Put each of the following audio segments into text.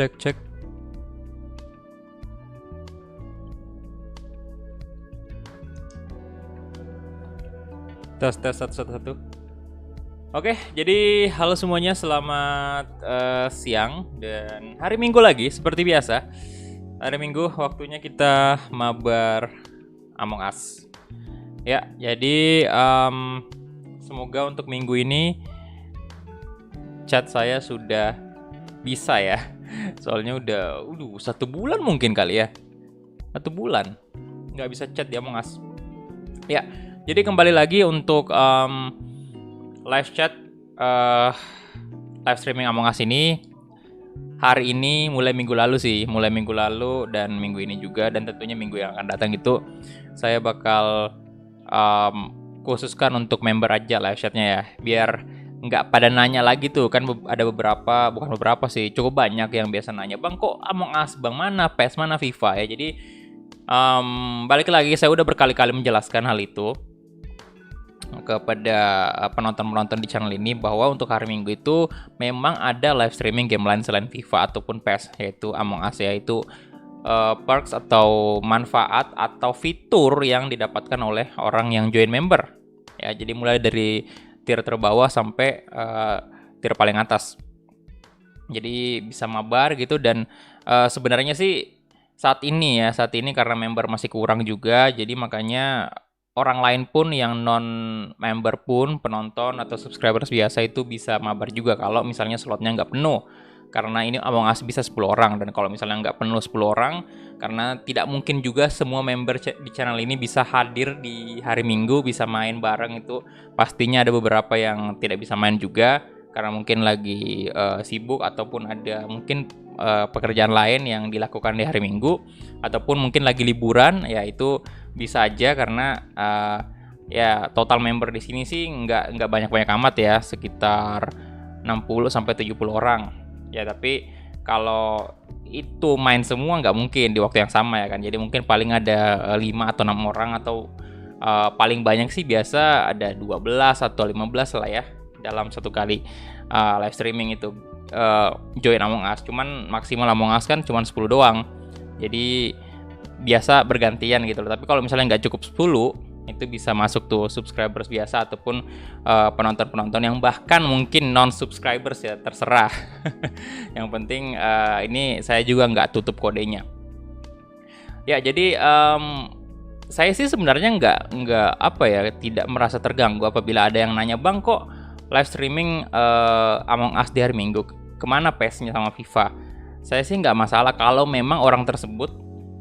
cek. Tes satu satu satu. Oke, jadi halo semuanya, selamat siang dan hari Minggu lagi seperti biasa. Hari Minggu waktunya kita mabar Among Us. Ya, jadi semoga untuk minggu ini chat saya sudah bisa ya. Soalnya udah 1 bulan mungkin kali ya. 1 bulan nggak bisa chat di Among Us. Ya, jadi kembali lagi untuk live chat live streaming Among Us ini hari ini mulai minggu lalu dan minggu ini juga, dan tentunya minggu yang akan datang itu saya bakal khususkan untuk member aja live chatnya ya, biar nggak pada nanya lagi tuh kan. Ada bukan beberapa sih, cukup banyak yang biasa nanya, bang kok Among Us, bang mana PES, mana FIFA ya. Jadi balik lagi, saya udah berkali-kali menjelaskan hal itu kepada penonton-penonton di channel ini, bahwa untuk hari Minggu itu memang ada live streaming game lain selain FIFA ataupun PES, yaitu Among Us, yaitu perks atau manfaat atau fitur yang didapatkan oleh orang yang join member ya. Jadi mulai dari tier terbawah sampai tier paling atas. Jadi bisa mabar gitu, dan sebenarnya sih saat ini karena member masih kurang juga, jadi makanya orang lain pun yang non member pun, penonton atau subscribers biasa itu bisa mabar juga kalau misalnya slotnya nggak penuh. Karena ini Among Us bisa 10 orang, dan kalau misalnya nggak penuh 10 orang, karena tidak mungkin juga semua member di channel ini bisa hadir di hari Minggu, bisa main bareng, itu pastinya ada beberapa yang tidak bisa main juga karena mungkin lagi sibuk ataupun ada mungkin pekerjaan lain yang dilakukan di hari Minggu, ataupun mungkin lagi liburan ya. Itu bisa aja karena ya total member di sini sih nggak banyak amat ya, sekitar 60 sampai 70 orang ya. Tapi kalau itu main semua nggak mungkin di waktu yang sama ya kan. Jadi mungkin paling ada 5 atau 6 orang, atau paling banyak sih biasa ada 12 atau 15 lah ya dalam satu kali live streaming itu join Among Us. Cuman maksimal Among Us kan cuman 10 doang. Jadi biasa bergantian gitu loh. Tapi kalau misalnya nggak cukup 10, itu bisa masuk tuh subscribers biasa ataupun penonton-penonton yang bahkan mungkin non subscribers ya, terserah. Yang penting ini saya juga nggak tutup kodenya. Ya, jadi saya sih sebenarnya nggak tidak merasa terganggu apabila ada yang nanya, bang kok live streaming Among Us di hari Minggu, kemana PES-nya sama FIFA? Saya sih nggak masalah kalau memang orang tersebut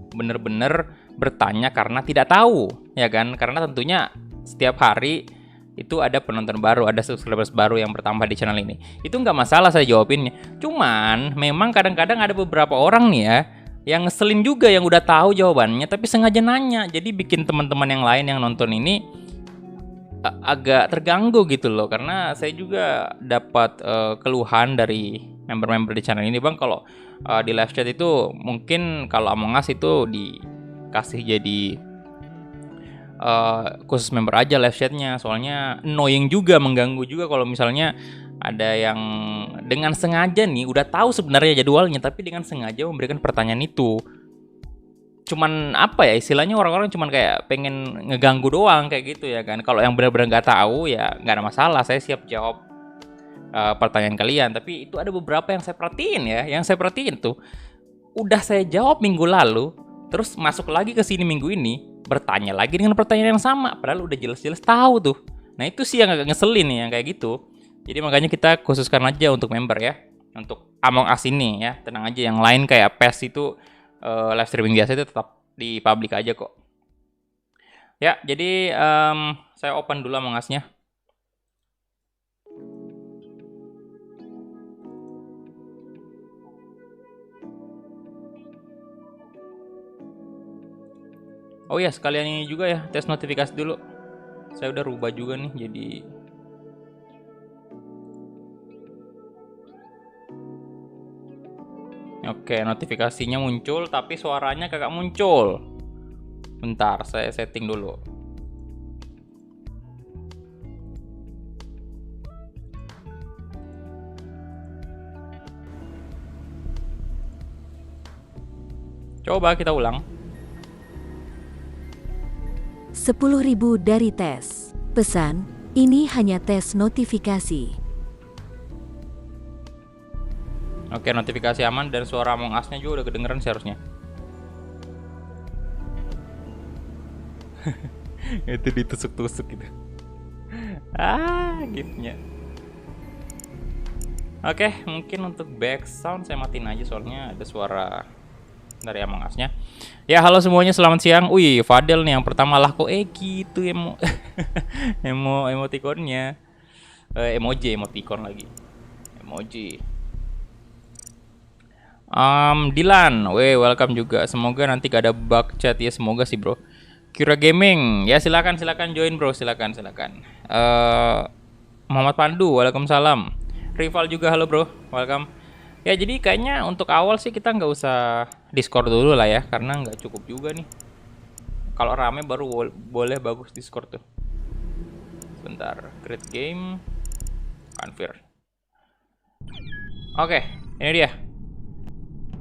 bener-bener bertanya karena tidak tahu ya kan. Karena tentunya setiap hari itu ada penonton baru, ada subscribers baru yang bertambah di channel ini. Itu nggak masalah saya jawabinnya. Cuman memang kadang-kadang ada beberapa orang nih ya yang ngeselin juga, yang udah tahu jawabannya tapi sengaja nanya. Jadi bikin teman-teman yang lain yang nonton ini agak terganggu gitu loh. Karena saya juga dapat keluhan dari member-member di channel ini, bang kalau di live chat itu mungkin kalau Among Us itu dikasih jadi khusus member aja live chatnya. Soalnya annoying juga, mengganggu juga kalau misalnya ada yang dengan sengaja nih udah tahu sebenarnya jadwalnya, tapi dengan sengaja memberikan pertanyaan itu. Cuman apa ya istilahnya, orang-orang cuman kayak pengen ngeganggu doang kayak gitu ya kan. Kalau yang benar-benar nggak tahu ya nggak ada masalah, saya siap jawab pertanyaan kalian. Tapi itu ada beberapa yang saya perhatiin tuh udah saya jawab minggu lalu, terus masuk lagi ke sini minggu ini bertanya lagi dengan pertanyaan yang sama, padahal udah jelas-jelas tahu tuh. Nah itu sih yang agak ngeselin nih yang kayak gitu. Jadi makanya kita khususkan aja untuk member ya, untuk Among Us ini ya. Tenang aja, yang lain kayak PES itu live streaming biasa itu tetap di public aja kok. Ya, jadi saya open dulu Among Us-nya. Oh ya, sekalian ini juga ya, tes notifikasi dulu. Saya udah rubah juga nih, jadi oke, notifikasinya muncul tapi suaranya kagak muncul. Bentar, saya setting dulu. Coba kita ulang. 10.000 dari tes. Pesan, ini hanya tes notifikasi. Oke, notifikasi aman dan suara Among Us-nya juga udah kedengeran seharusnya. Itu ditusuk-tusuk gitu. Gitnya. Oke, mungkin untuk background saya matiin aja soalnya ada suara dari Among Us-nya. Ya, halo semuanya, selamat siang. Wih, Fadel nih yang pertama lah kok gitu emotikonnya. Emoticon lagi. Emoji. Dilan, welcome juga. Semoga nanti gak ada bug chat ya, semoga sih bro. Kira Gaming, ya silakan join bro, silakan. Muhammad Pandu, waalaikumsalam. Rival juga, halo bro, welcome. Ya jadi kayaknya untuk awal sih kita nggak usah Discord dulu lah ya, karena nggak cukup juga nih. Kalau rame baru boleh bagus Discord tuh. Bentar, create game, confirm. Oke, ini dia.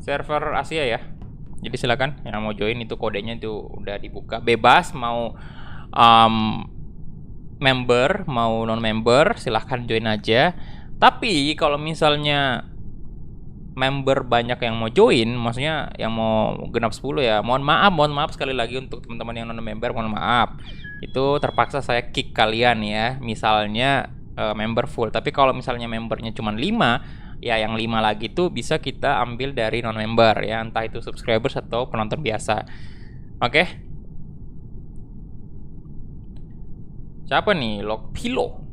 Server Asia ya. Jadi silakan yang mau join, itu kodenya itu udah dibuka. Bebas mau member, mau non member, silahkan join aja. Tapi kalau misalnya member banyak yang mau join, maksudnya yang mau genap 10 ya, mohon maaf sekali lagi untuk teman-teman yang non member, mohon maaf. Itu terpaksa saya kick kalian ya. Misalnya member full. Tapi kalau misalnya membernya cuma 5, ya yang 5 lagi tuh bisa kita ambil dari non member ya, entah itu subscribers atau penonton biasa. Oke. Siapa nih? Lokpilo.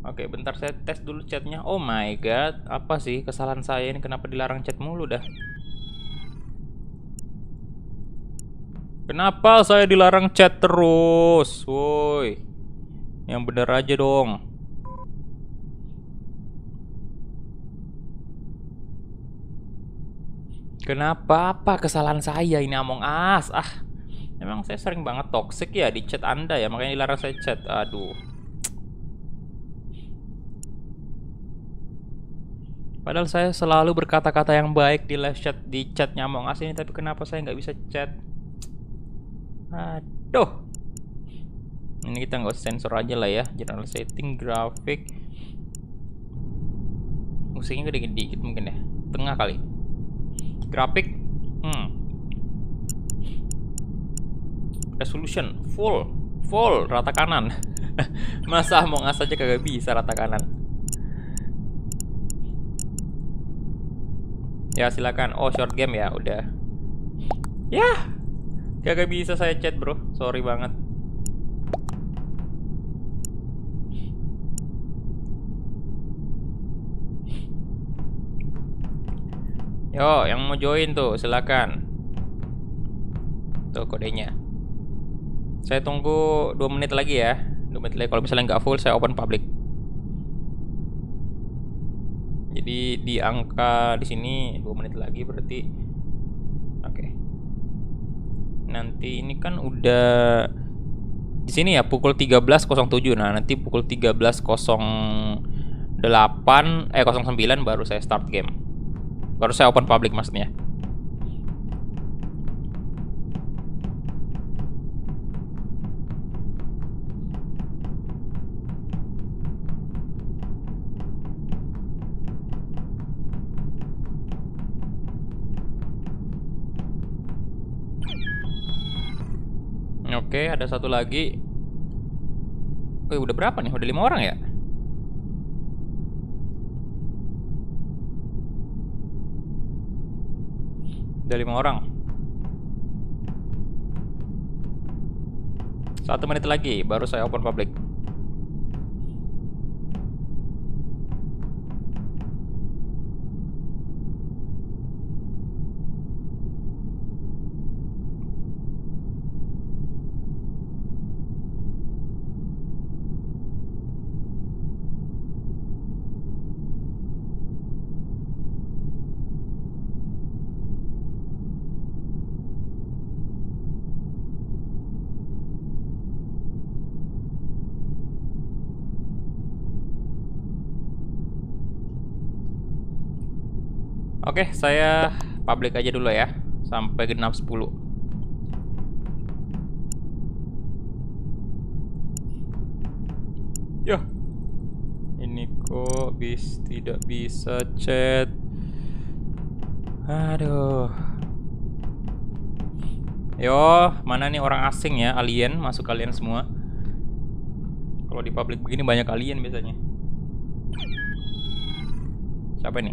Oke, bentar saya tes dulu chatnya. Oh my god, apa sih kesalahan saya ini, kenapa dilarang chat mulu dah? Kenapa saya dilarang chat terus? Woi, yang bener aja dong. Kenapa? Apa kesalahan saya ini Among Us? Memang saya sering banget toxic ya di chat Anda ya, makanya dilarang saya chat. Aduh. Padahal saya selalu berkata-kata yang baik di live chat, di chatnya Among Us ini, tapi kenapa saya nggak bisa chat? Aduh. Ini kita nggak usah sensor aja lah ya. General setting, grafik. Musiknya gede dikit mungkin ya. Tengah kali. Grafik. Resolution full rata kanan. Masa Among Us aja kagak bisa rata kanan. Ya silakan. Oh, short game ya, udah. Ya, kagak bisa saya chat bro, sorry banget. Yo, yang mau join tuh silakan. Tuh kodenya. Saya tunggu 2 menit lagi ya. 2 menit lagi, kalau misalnya nggak full saya open public. Jadi di angka di sini 2 menit lagi berarti. Oke. Nanti ini kan udah di sini ya pukul 13.07. Nah, nanti pukul 13.09 baru saya start game. Baru saya open public maksudnya. Oke, ada satu lagi. Udah berapa nih? Udah 5 orang ya? Udah 5 orang. 1 menit lagi baru saya open public. Oke, saya public aja dulu ya, sampai genap 10. Yah, ini kok tidak bisa chat. Aduh. Yo, mana nih orang asing ya, alien, masuk kalian semua. Kalau di public begini banyak alien biasanya. Siapa nih?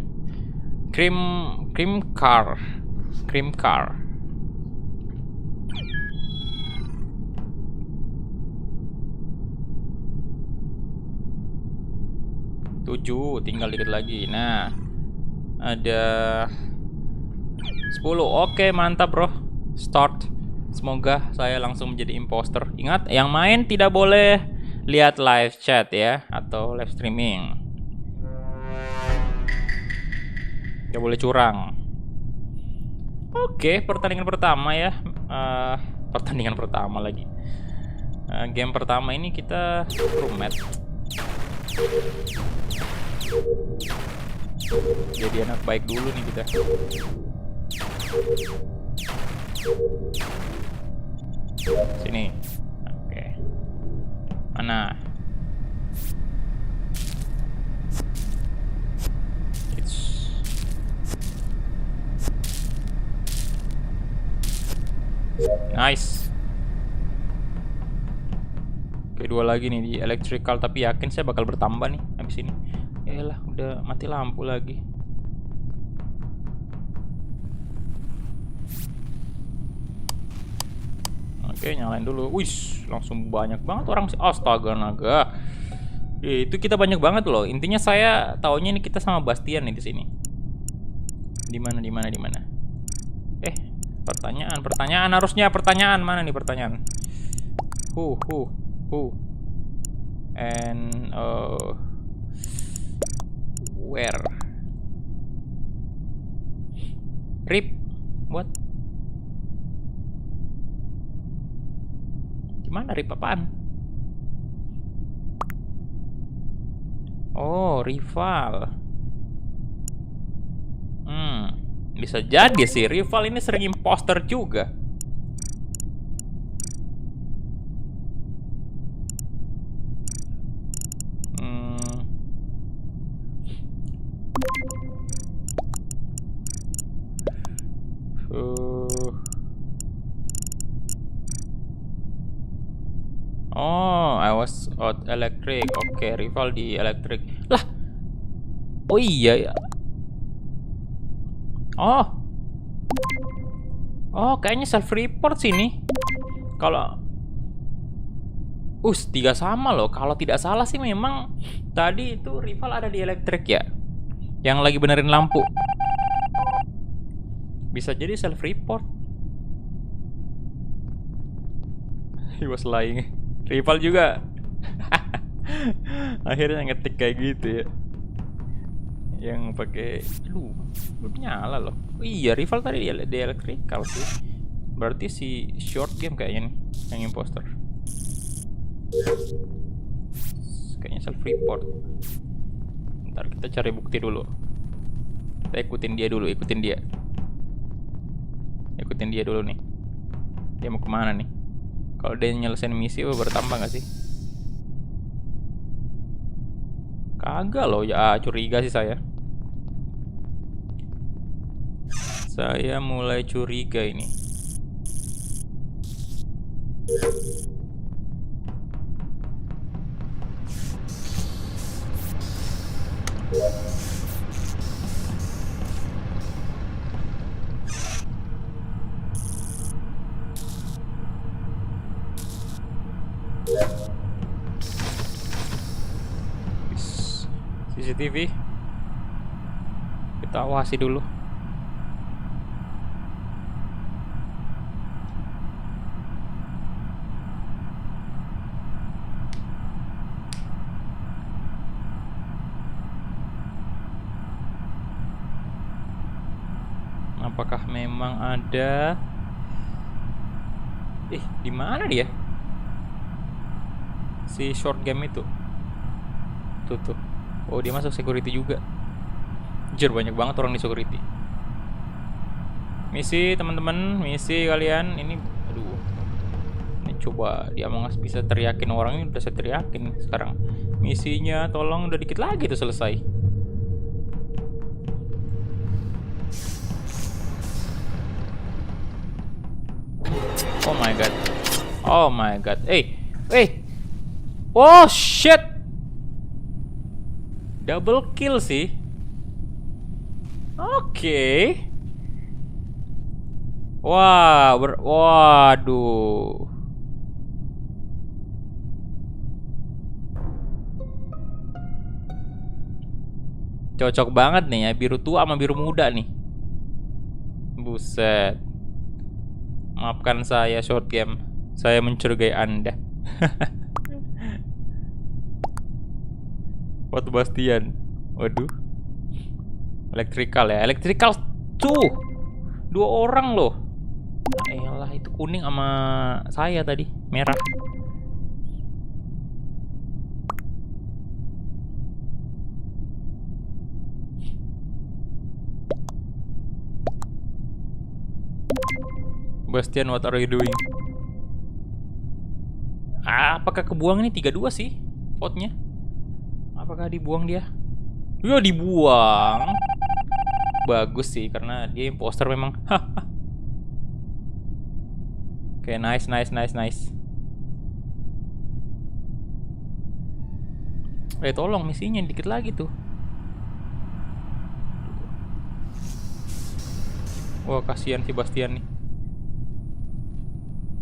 Cream car. 7, tinggal dikit lagi. Nah, ada 10. Oke, mantap bro. Start. Semoga saya langsung menjadi imposter. Ingat, yang main tidak boleh lihat live chat ya, atau live streaming. Gak boleh curang. Oke, pertandingan pertama ya. Pertandingan pertama lagi. Game pertama ini kita roommate. Jadi anak baik dulu nih kita. Sini. Oke. Mana? Nice. Oke, 2 lagi nih di electrical, tapi yakin saya bakal bertambah nih habis ini. Yaelah, udah mati lampu lagi. Oke, nyalain dulu. Wih, langsung banyak banget orang sih. Astaga naga. Itu kita banyak banget loh. Intinya saya taunya ini kita sama Bastian nih di sini. Di mana? Pertanyaan harusnya pertanyaan mana nih pertanyaan? Who? And where? Rip? What? Gimana Rip apaan? Oh, rival. Bisa jadi sih, rival ini sering imposter juga. Oh, I was out electric. Oke, rival di electric. Lah. Oh iya ya. Oh, kayaknya self report sini. Kalau 3 sama loh. Kalau tidak salah sih memang tadi itu rival ada di elektrik ya, yang lagi benerin lampu. Bisa jadi self report. He was lying. Rival juga. Akhirnya ngetik kayak gitu ya. Yang pakai belum nyala loh. Oh iya, rival tadi di electrical sih. Berarti si short game kayaknya nih yang imposter. Kayaknya self report. Ntar kita cari bukti dulu. Kita ikutin dia dulu, ikutin dia dulu nih. Dia mau kemana nih? Kalau dia nyelesain misi bertambah gak sih? Kagak loh ya, curiga sih saya. Saya mulai curiga ini. CCTV kita awasi dulu. Apakah memang ada? Di mana dia? Si short game itu. Tuh. Oh, dia masuk security juga. Anjir, banyak banget orang di security. Misi teman-teman, misi kalian ini. Aduh. Ini coba dia Among Us bisa teriakin orang, ini udah saya teriakin sekarang. Misinya tolong, udah dikit lagi tuh selesai. Oh my god. Oh my god. Oh shit. Double kill sih. Oke. Wah, waduh. Cocok banget nih ya, biru tua sama biru muda nih. Buset. Maafkan saya short game. Saya mencurigai Anda. What Bastian. Waduh. Electrical ya. Electrical tuh. 2 orang loh. Elah, itu kuning sama saya tadi, merah. Bastian, what are you doing? Apakah kebuang ini 3-2 sih vote-nya? Apakah dibuang dia? Ya dibuang. Bagus sih karena dia imposter memang. Oke, nice. Tolong misinya dikit lagi tuh. Wah, kasihan si Bastian nih.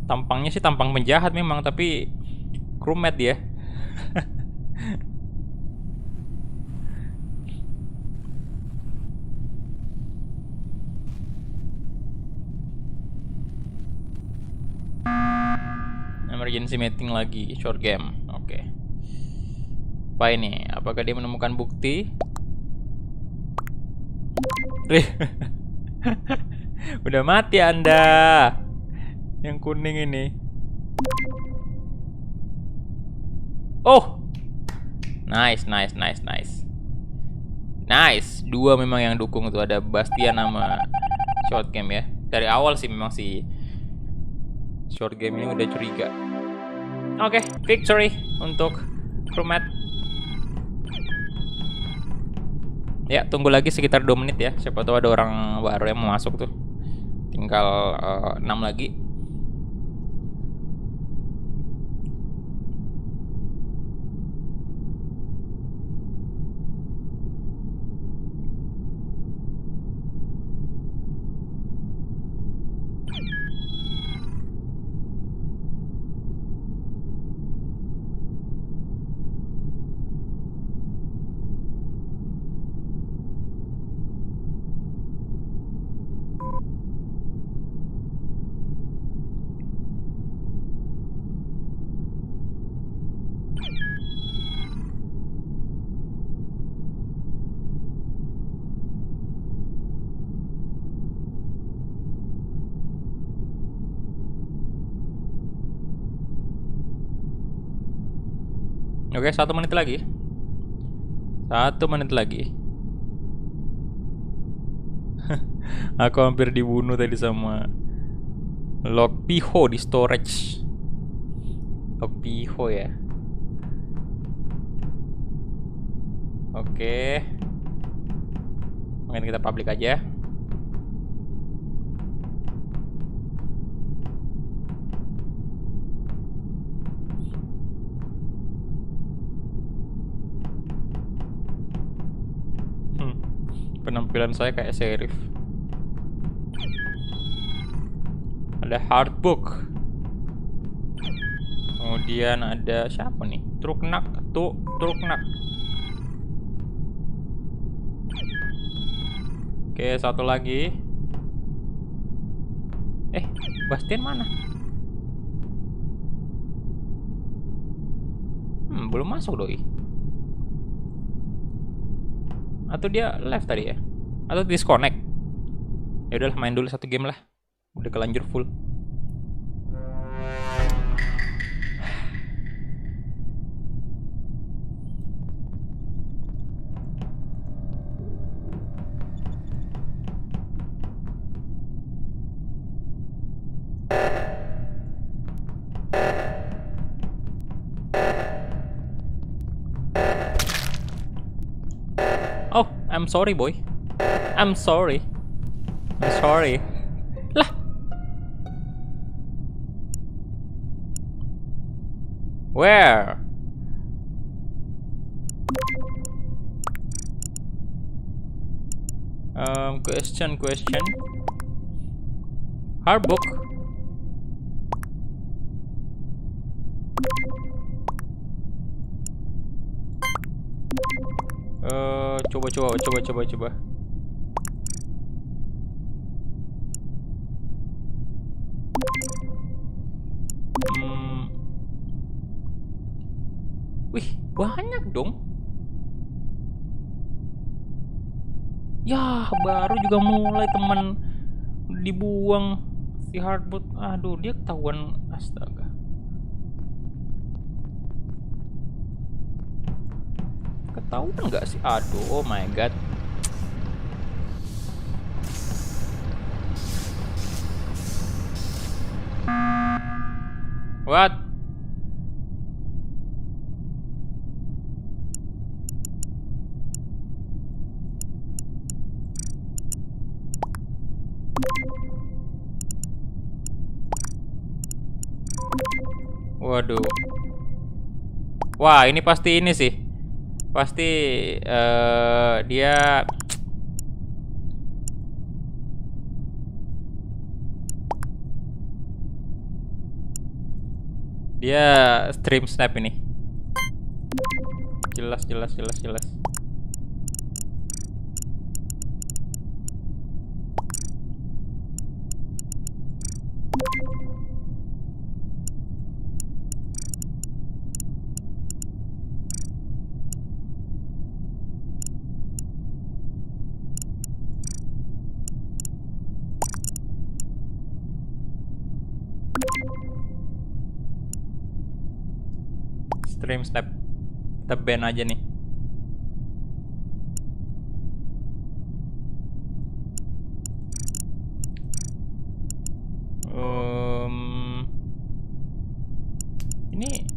Tampangnya sih tampang penjahat memang, tapi crewmate dia. Emergency meeting lagi, short game. Oke. Apa ini? Apakah dia menemukan bukti? Udah mati Anda. Yang kuning ini. Oh. Nice. Dua memang yang dukung tuh, ada Bastian sama short game ya. Dari awal sih memang si short game ini udah curiga. Oke, victory untuk crewmate. Ya, tunggu lagi sekitar 2 menit ya. Siapa tahu ada orang baru yang mau masuk tuh. Tinggal 6 lagi. Oke, 1 menit lagi. 1 menit lagi. Aku hampir dibunuh tadi sama Log Piho di storage. Log Piho ya. Oke. Mungkin kita public aja. Penampilan saya kayak sheriff. Ada hardbook. Kemudian ada siapa nih? Truknak. Oke, 1 lagi. Bastian mana? Belum masuk doi. Atau dia live tadi ya? Atau disconnect? Ya udahlah, main dulu 1 game lah. Udah kelanjur full. Oh, I'm sorry boy. I'm sorry. I'm sorry. Lah. Where? Question. Hard book. Coba. Wih, banyak dong. Ya, baru juga mulai teman dibuang si hardboot. Aduh, dia ketahuan. Astaga. Ketahuan nggak sih? Aduh, oh my god. What? Waduh. Wah, ini pasti ini sih. Pasti dia stream snap ini. Jelas. Stream snap. Kita ban aja nih. Ini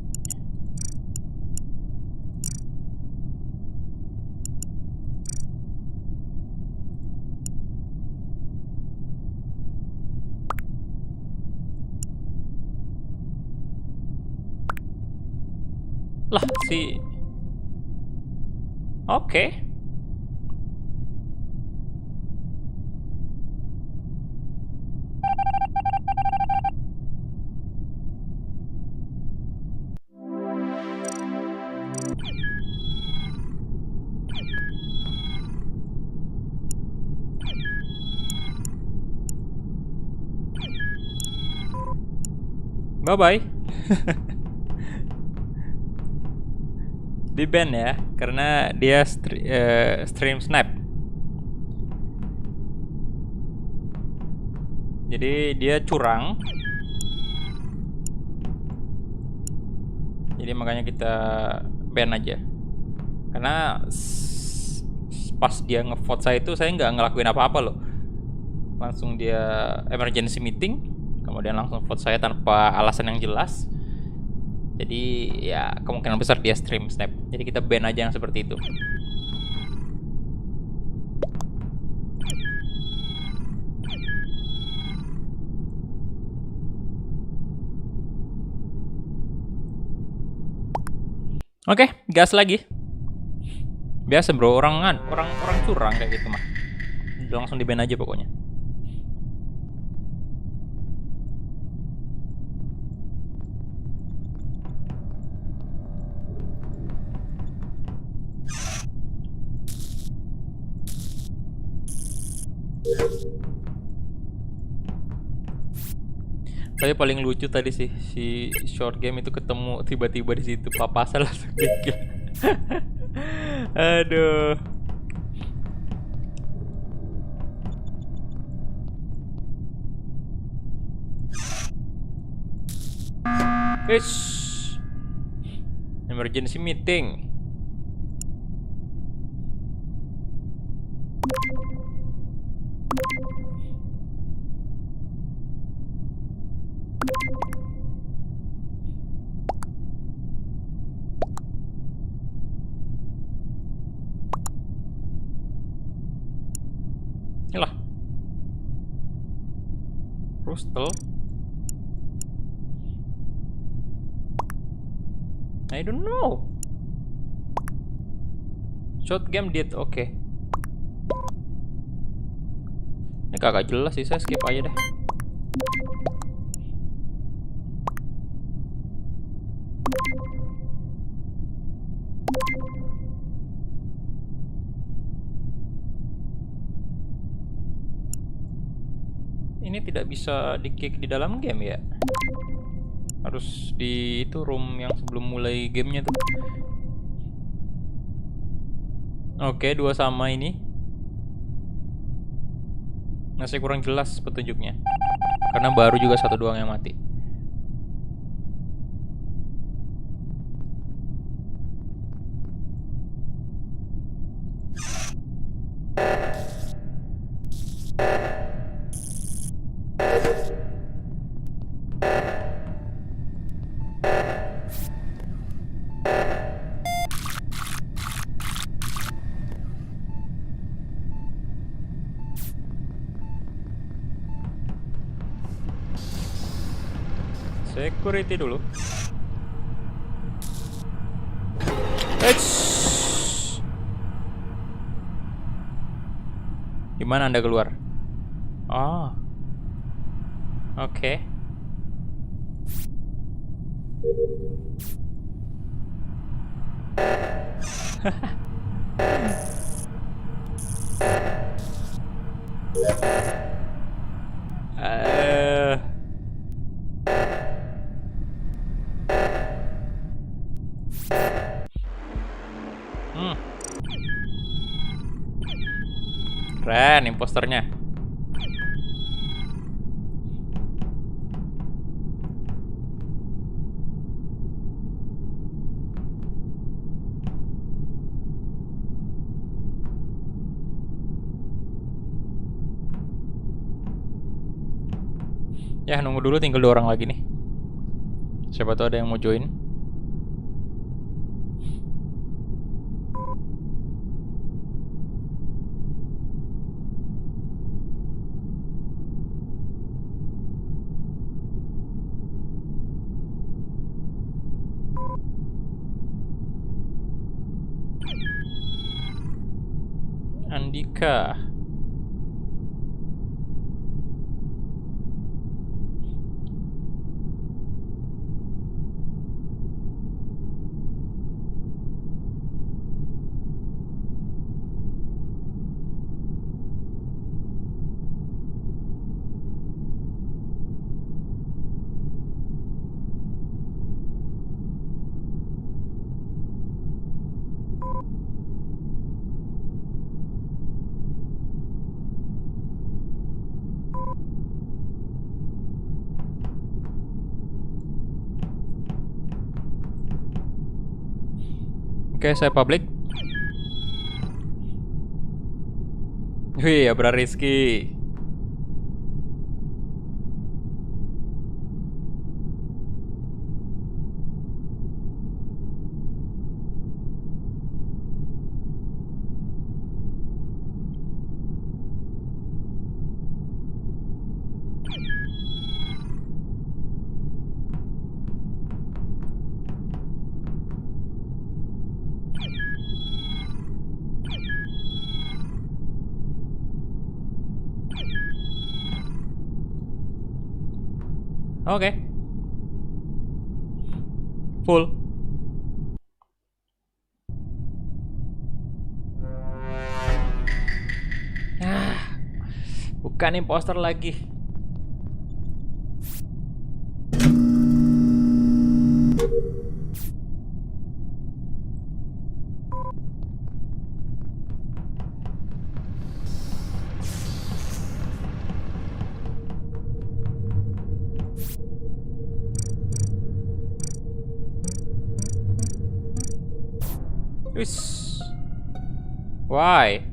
lah si Oke. Bye bye. Di ban ya, karena dia stream snap. Jadi dia curang. Jadi makanya kita ban aja. Karena pas dia ngevote saya itu saya nggak ngelakuin apa-apa loh. Langsung dia emergency meeting, kemudian langsung vote saya tanpa alasan yang jelas. Jadi ya kemungkinan besar dia stream snap. Jadi kita ban aja yang seperti itu. Oke, gas lagi. Biasa bro, orang curang kayak gitu mah. Langsung di ban aja pokoknya. Tapi paling lucu tadi sih si short game itu ketemu tiba-tiba di situ papasan langsung dikill. Aduh. Ish. Emergency meeting. Inilah. Rustel. I don't know. Short game did, oke. Ini kagak jelas sih, saya skip aja deh. Ini tidak bisa di-kick di dalam game ya? Harus di itu room yang sebelum mulai gamenya tuh. Oke, dua sama ini. Masih kurang jelas petunjuknya. Karena baru juga satu doang yang mati. Security dulu. Gimana Anda keluar? Oh. Oke. Keren imposternya. Ya, nunggu dulu, tinggal 2 orang lagi nih. Siapa tahu ada yang mau join. Andika. Oke, saya public. Wih, Abrar Rizky. Oke. Full. Bukan imposter lagi. Wis. Why?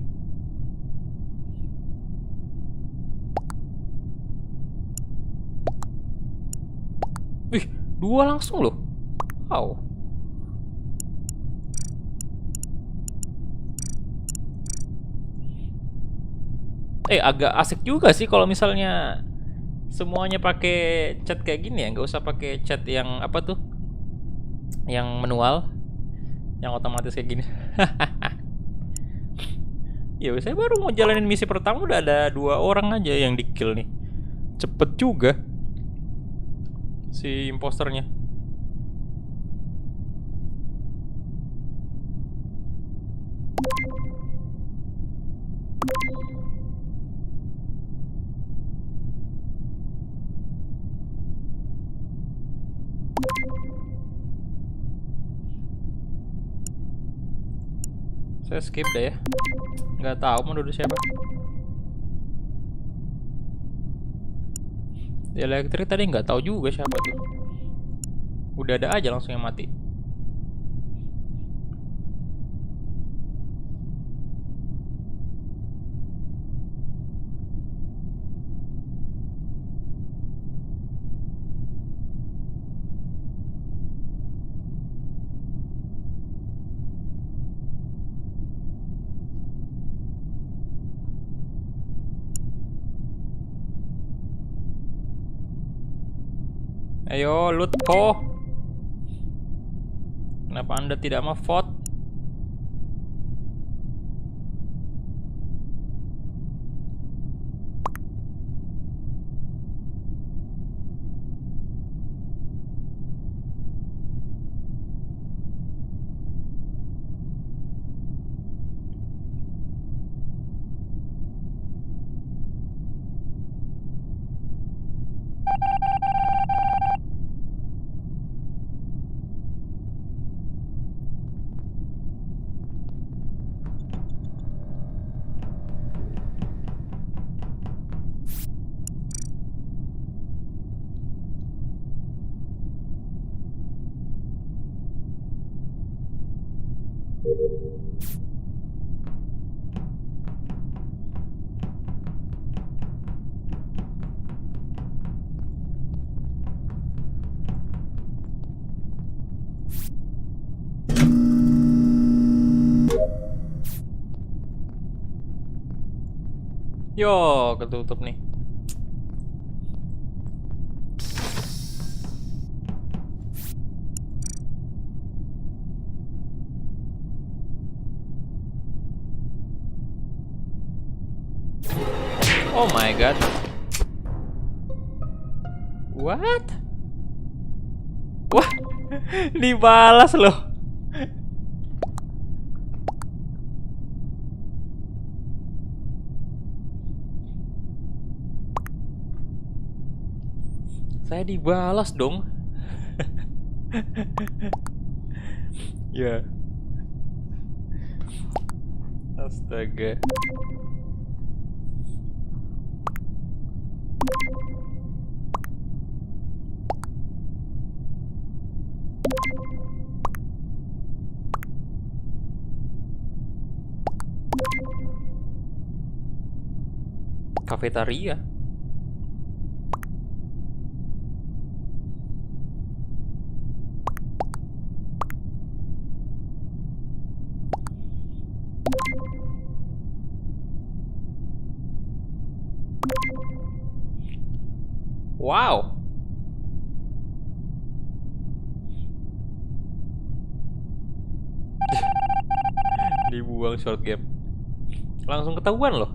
Wih, 2 langsung loh. Wow. Agak asik juga sih kalau misalnya semuanya pakai chat kayak gini ya, nggak usah pakai chat yang apa tuh, yang manual, yang otomatis kayak gini. Ya, saya baru mau jalanin misi pertama udah ada 2 orang aja yang di kill nih. Cepet juga si imposternya. Saya skip deh ya. Nggak tahu mau duduk siapa. Di elektrik tadi nggak tahu juga siapa tuh. Udah ada aja langsung yang mati. Ayo, loot po. Kenapa Anda tidak mau vote? Yo, ketutup nih. Oh my god. What? Wah, dibalas loh. Saya dibalas dong. Ya. Astaga. Kafetaria. Wow. Dibuang short game. Langsung ketahuan loh.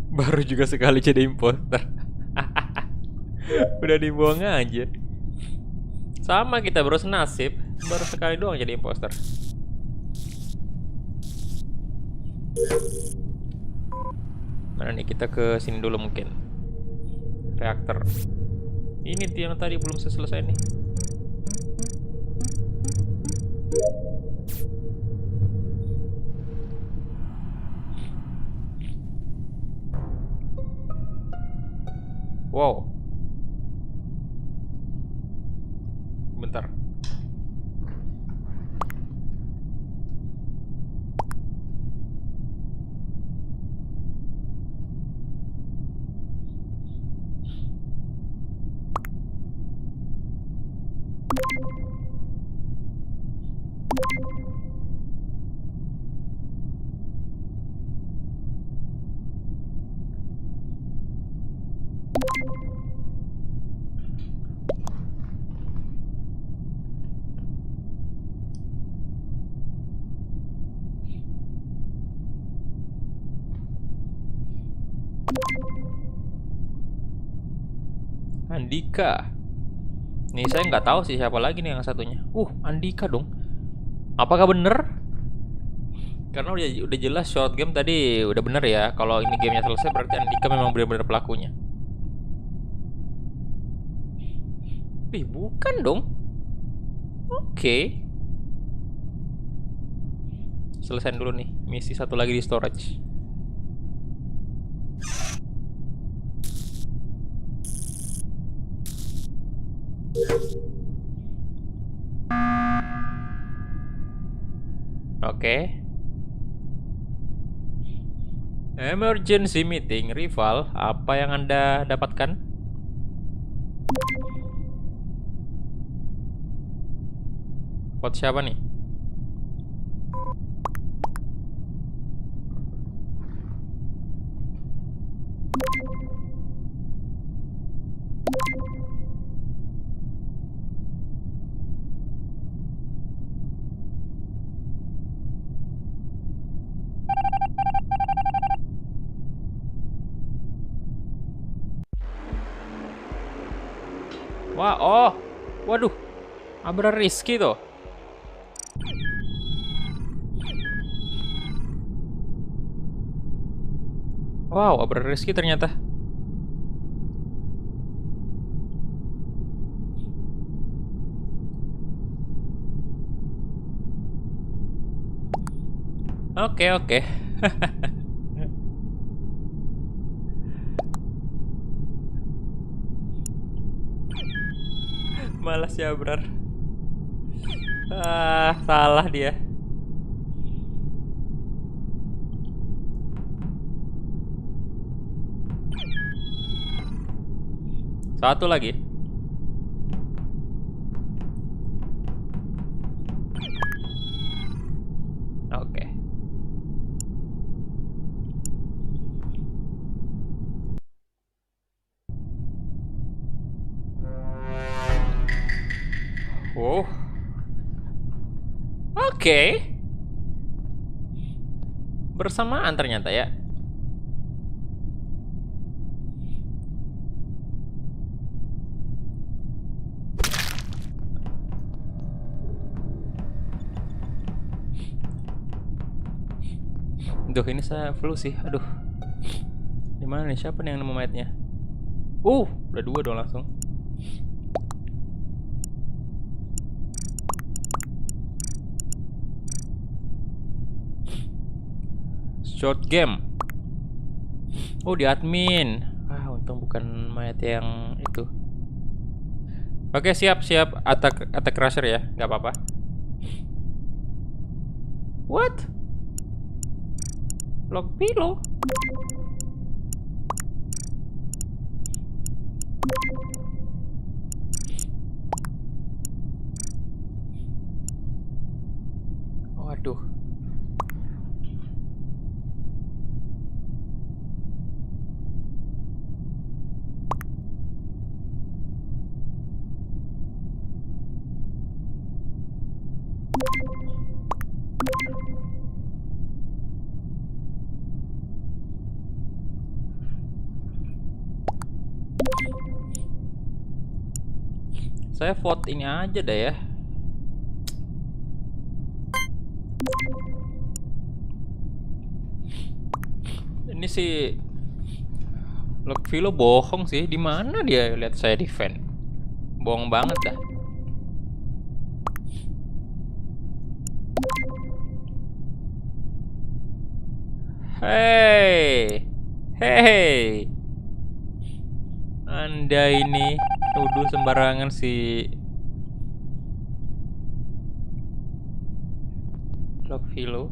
Baru juga sekali jadi imposter. Udah dibuang aja. Sama kita bro, senasib. Baru sekali doang jadi imposter. Mana nih, kita ke sini dulu mungkin. Reaktor. Ini tuh yang tadi belum selesai nih. Wow. Bentar. Andika. Nih saya nggak tahu sih siapa lagi nih yang satunya. Andika dong. Apakah bener? Karena udah jelas short game tadi udah bener ya. Kalau ini gamenya selesai berarti Andika memang benar-benar pelakunya. Bukan dong. Oke. Selesain dulu nih misi satu lagi di storage. Oke. Emergency meeting, rival. Apa yang Anda dapatkan? Buat siapa nih? Wah, waduh, Abra Rizky tuh. Wow, Abra Rizky ternyata. Oke. Malas ya, Abrar. Salah dia. Satu lagi. Oke. Wow. Oke. Bersamaan ternyata ya. Duh, ini saya flu sih. Aduh. Gimana nih? Siapa nih yang nemu mayatnya? Udah 2 dong langsung. Short game. Di admin. Untung bukan mayat yang itu. Oke, siap. Attack crusher ya, nggak apa-apa. What? Lock pillow. Waduh. Saya vote ini aja deh ya. Ini sih Lockvilo bohong sih. Di mana dia lihat saya defend? Bohong banget dah. Hey. Anda ini nuduh sembarangan sih. Lockvilo.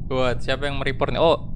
Buat siapa yang mereport nih? Oh.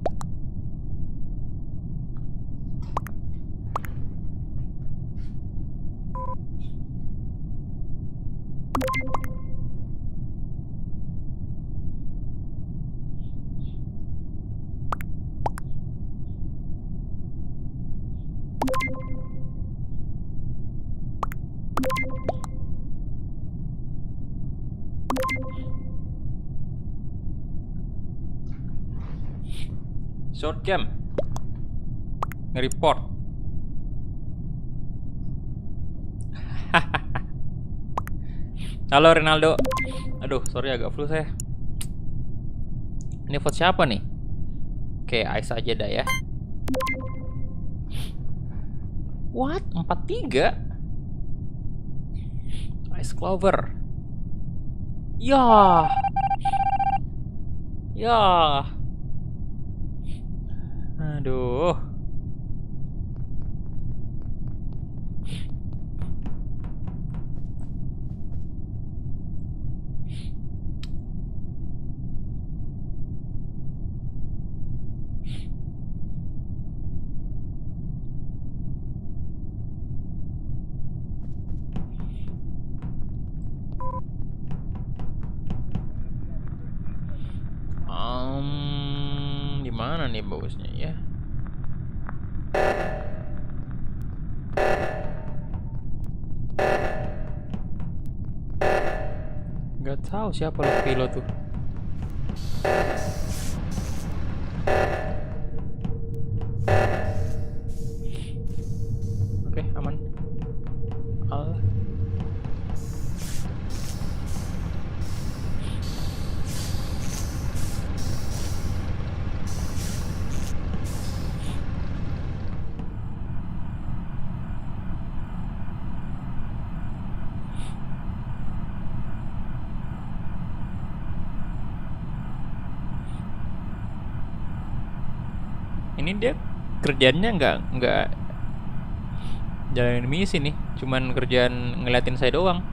Short game. Nge-report. Halo Ronaldo. Aduh, sorry agak flu saya. Ini vote siapa nih? Oke, Ice aja dah ya. What? 4-3? Ice Clover. Ya. Ya. Aduh. Di mana nih bagusnya ya? Gak tahu siapa lo pilot tuh. Oke, aman. Allah. Ini dia kerjaannya nggak jalanin misi nih, cuman kerjaan ngeliatin saya doang.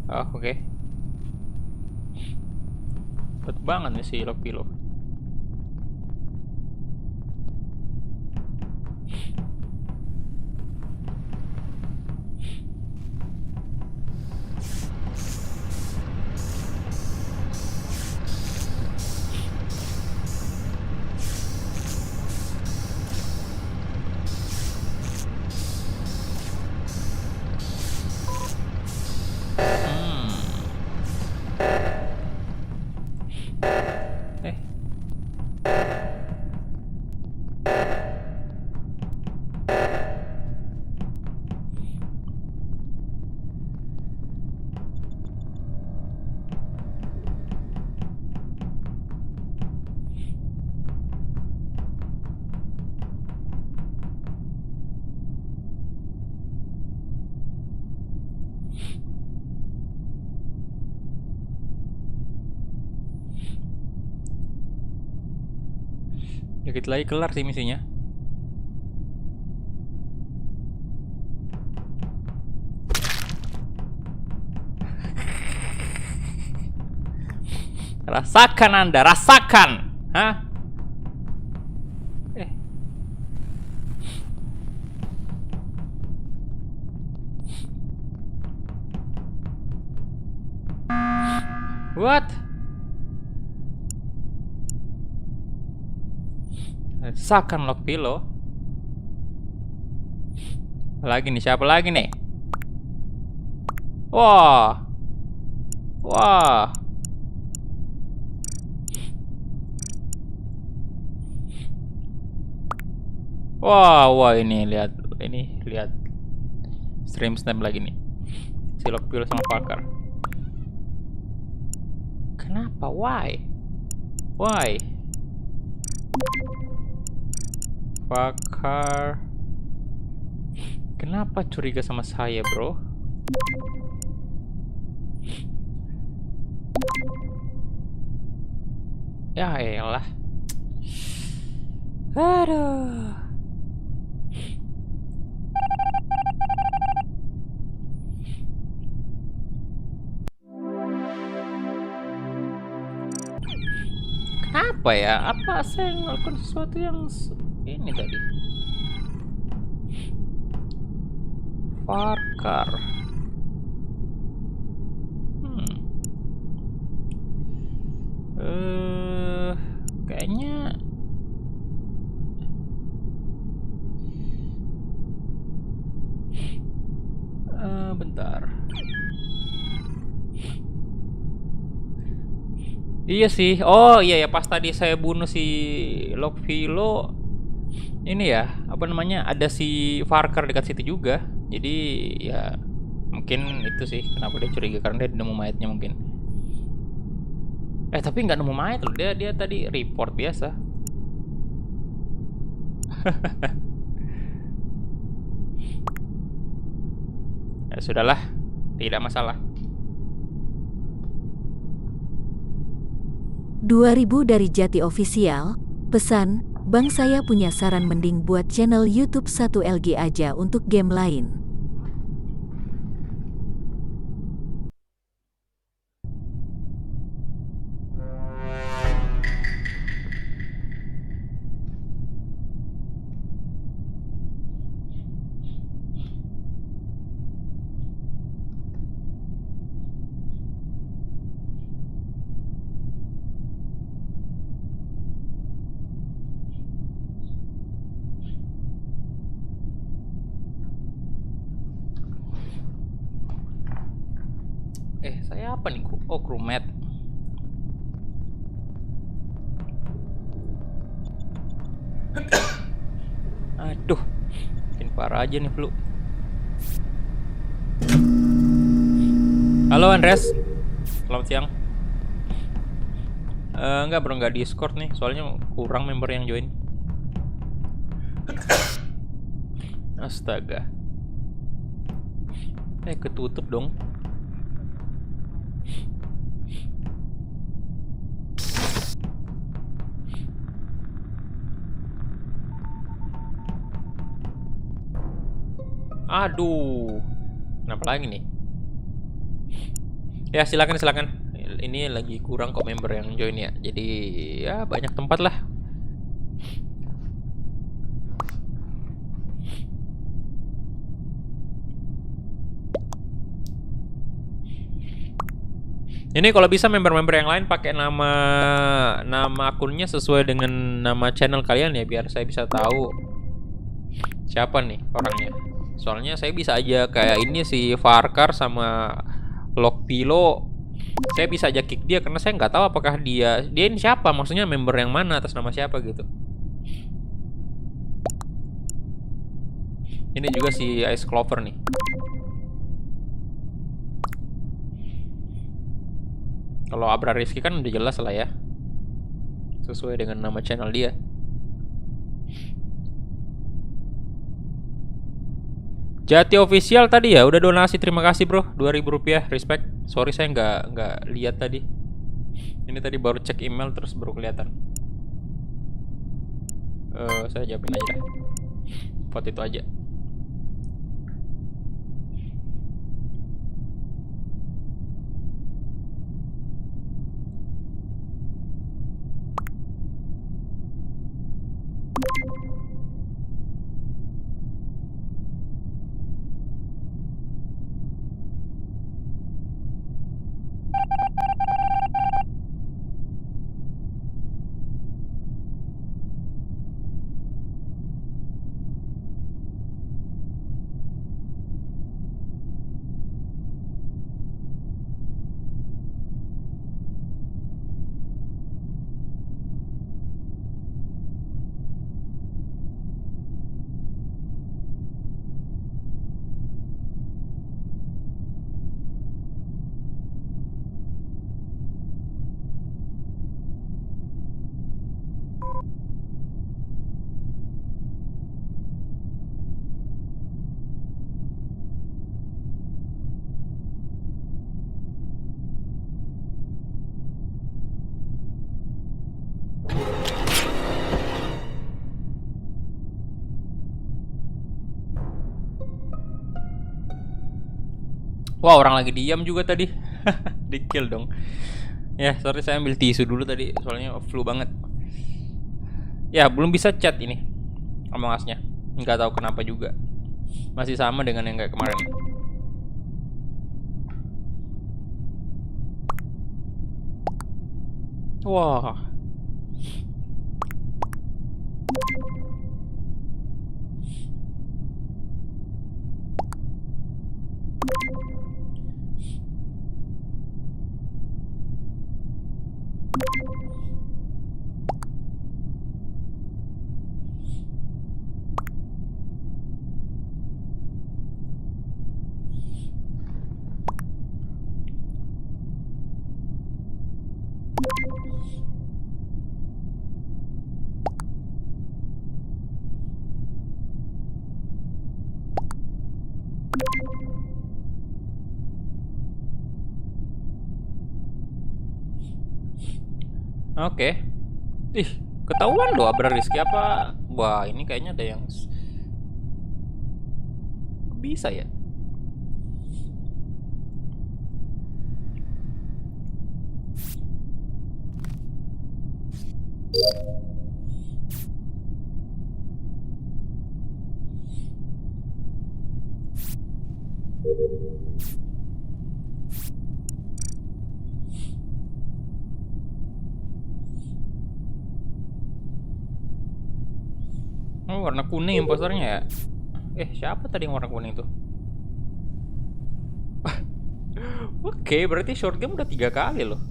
Oh, oke. Cepet banget nih si Lokpilo. Eh, dikit lagi kelar sih misinya. Rasakan Anda, rasakan. Hah? What? Rasakan Lokpilo. Lagi nih, siapa lagi nih? Wah. Wah. Wah, ini lihat stream snap lagi nih. Si Lokpilo sama Fakar. Kenapa? Why? Fakar. Kenapa curiga sama saya, bro? Ya elah. Aduh. Kenapa ya? Apa saya ngelakukan sesuatu yang ini tadi? Farkar. Kayaknya bentar. Iya sih. Oh iya ya, pas tadi saya bunuh si Lokvilo, ini ya, apa namanya? Ada si Farkar dekat situ juga. Jadi ya mungkin itu sih kenapa dia curiga, karena dia nemu mayatnya mungkin. Tapi nggak nemu mayat loh. Dia tadi report biasa. Ya sudahlah, tidak masalah. 2000 dari Jati Official. Pesan, Bang saya punya saran, mending buat channel YouTube 1LG aja untuk game lain. Saya apa nih? Oh, crewmate. Aduh, makin parah aja nih flu. Halo Andres, selamat siang. Enggak bro, enggak Discord nih, soalnya kurang member yang join. Astaga. Ketutup dong. Aduh, kenapa lagi nih? Ya silakan. Ini lagi kurang kok member yang join ya. Jadi ya banyak tempat lah. Ini kalau bisa member-member yang lain pakai nama akunnya sesuai dengan nama channel kalian ya, biar saya bisa tahu siapa nih orangnya. Soalnya saya bisa aja kayak ini si Farkar sama Lokpilo, saya bisa aja kick dia karena saya nggak tahu apakah dia ini siapa, maksudnya member yang mana atas nama siapa gitu. Ini juga si Ice Clover nih. Kalau Abra Rizky kan udah jelas lah ya, sesuai dengan nama channel dia. Jati Official tadi ya udah donasi, terima kasih bro, 2.000 rupiah, respect. Sorry saya nggak lihat tadi. Ini tadi baru cek email terus baru kelihatan. Saya jawabin aja dah. Vote itu aja. Wah, orang lagi diam juga tadi. Di kill dong. Ya, sorry saya ambil tisu dulu tadi soalnya flu banget. Ya, belum bisa chat ini Among Us-nya. Nggak tahu kenapa juga. Masih sama dengan yang kayak kemarin. Wah. Oke. Ih, ketahuan loh Abra Rizky apa? Wah, ini kayaknya ada yang bisa ya. Oh, warna kuning imposternya ya. Siapa tadi yang warna kuning tuh? Oke, berarti short game udah 3 kali loh.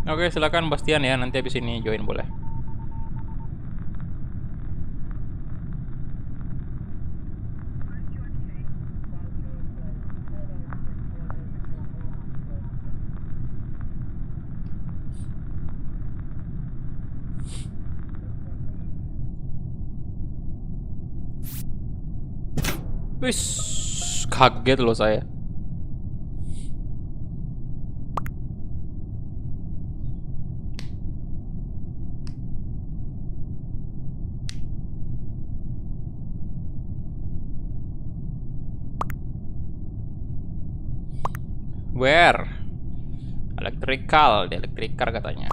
Oke, silakan Bastian ya, nanti habis ini join boleh. Wis, kaget loh saya. Where? Electrical, di electrical katanya.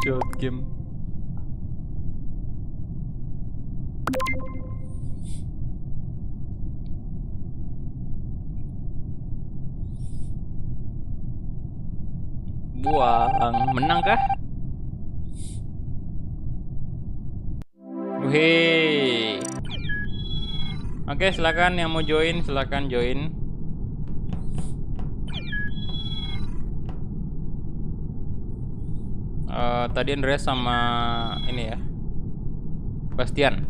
Short game. Buang, menang kah? Wih. Oke, silakan yang mau join, silakan join. Tadi Andreas sama ini ya, Bastian.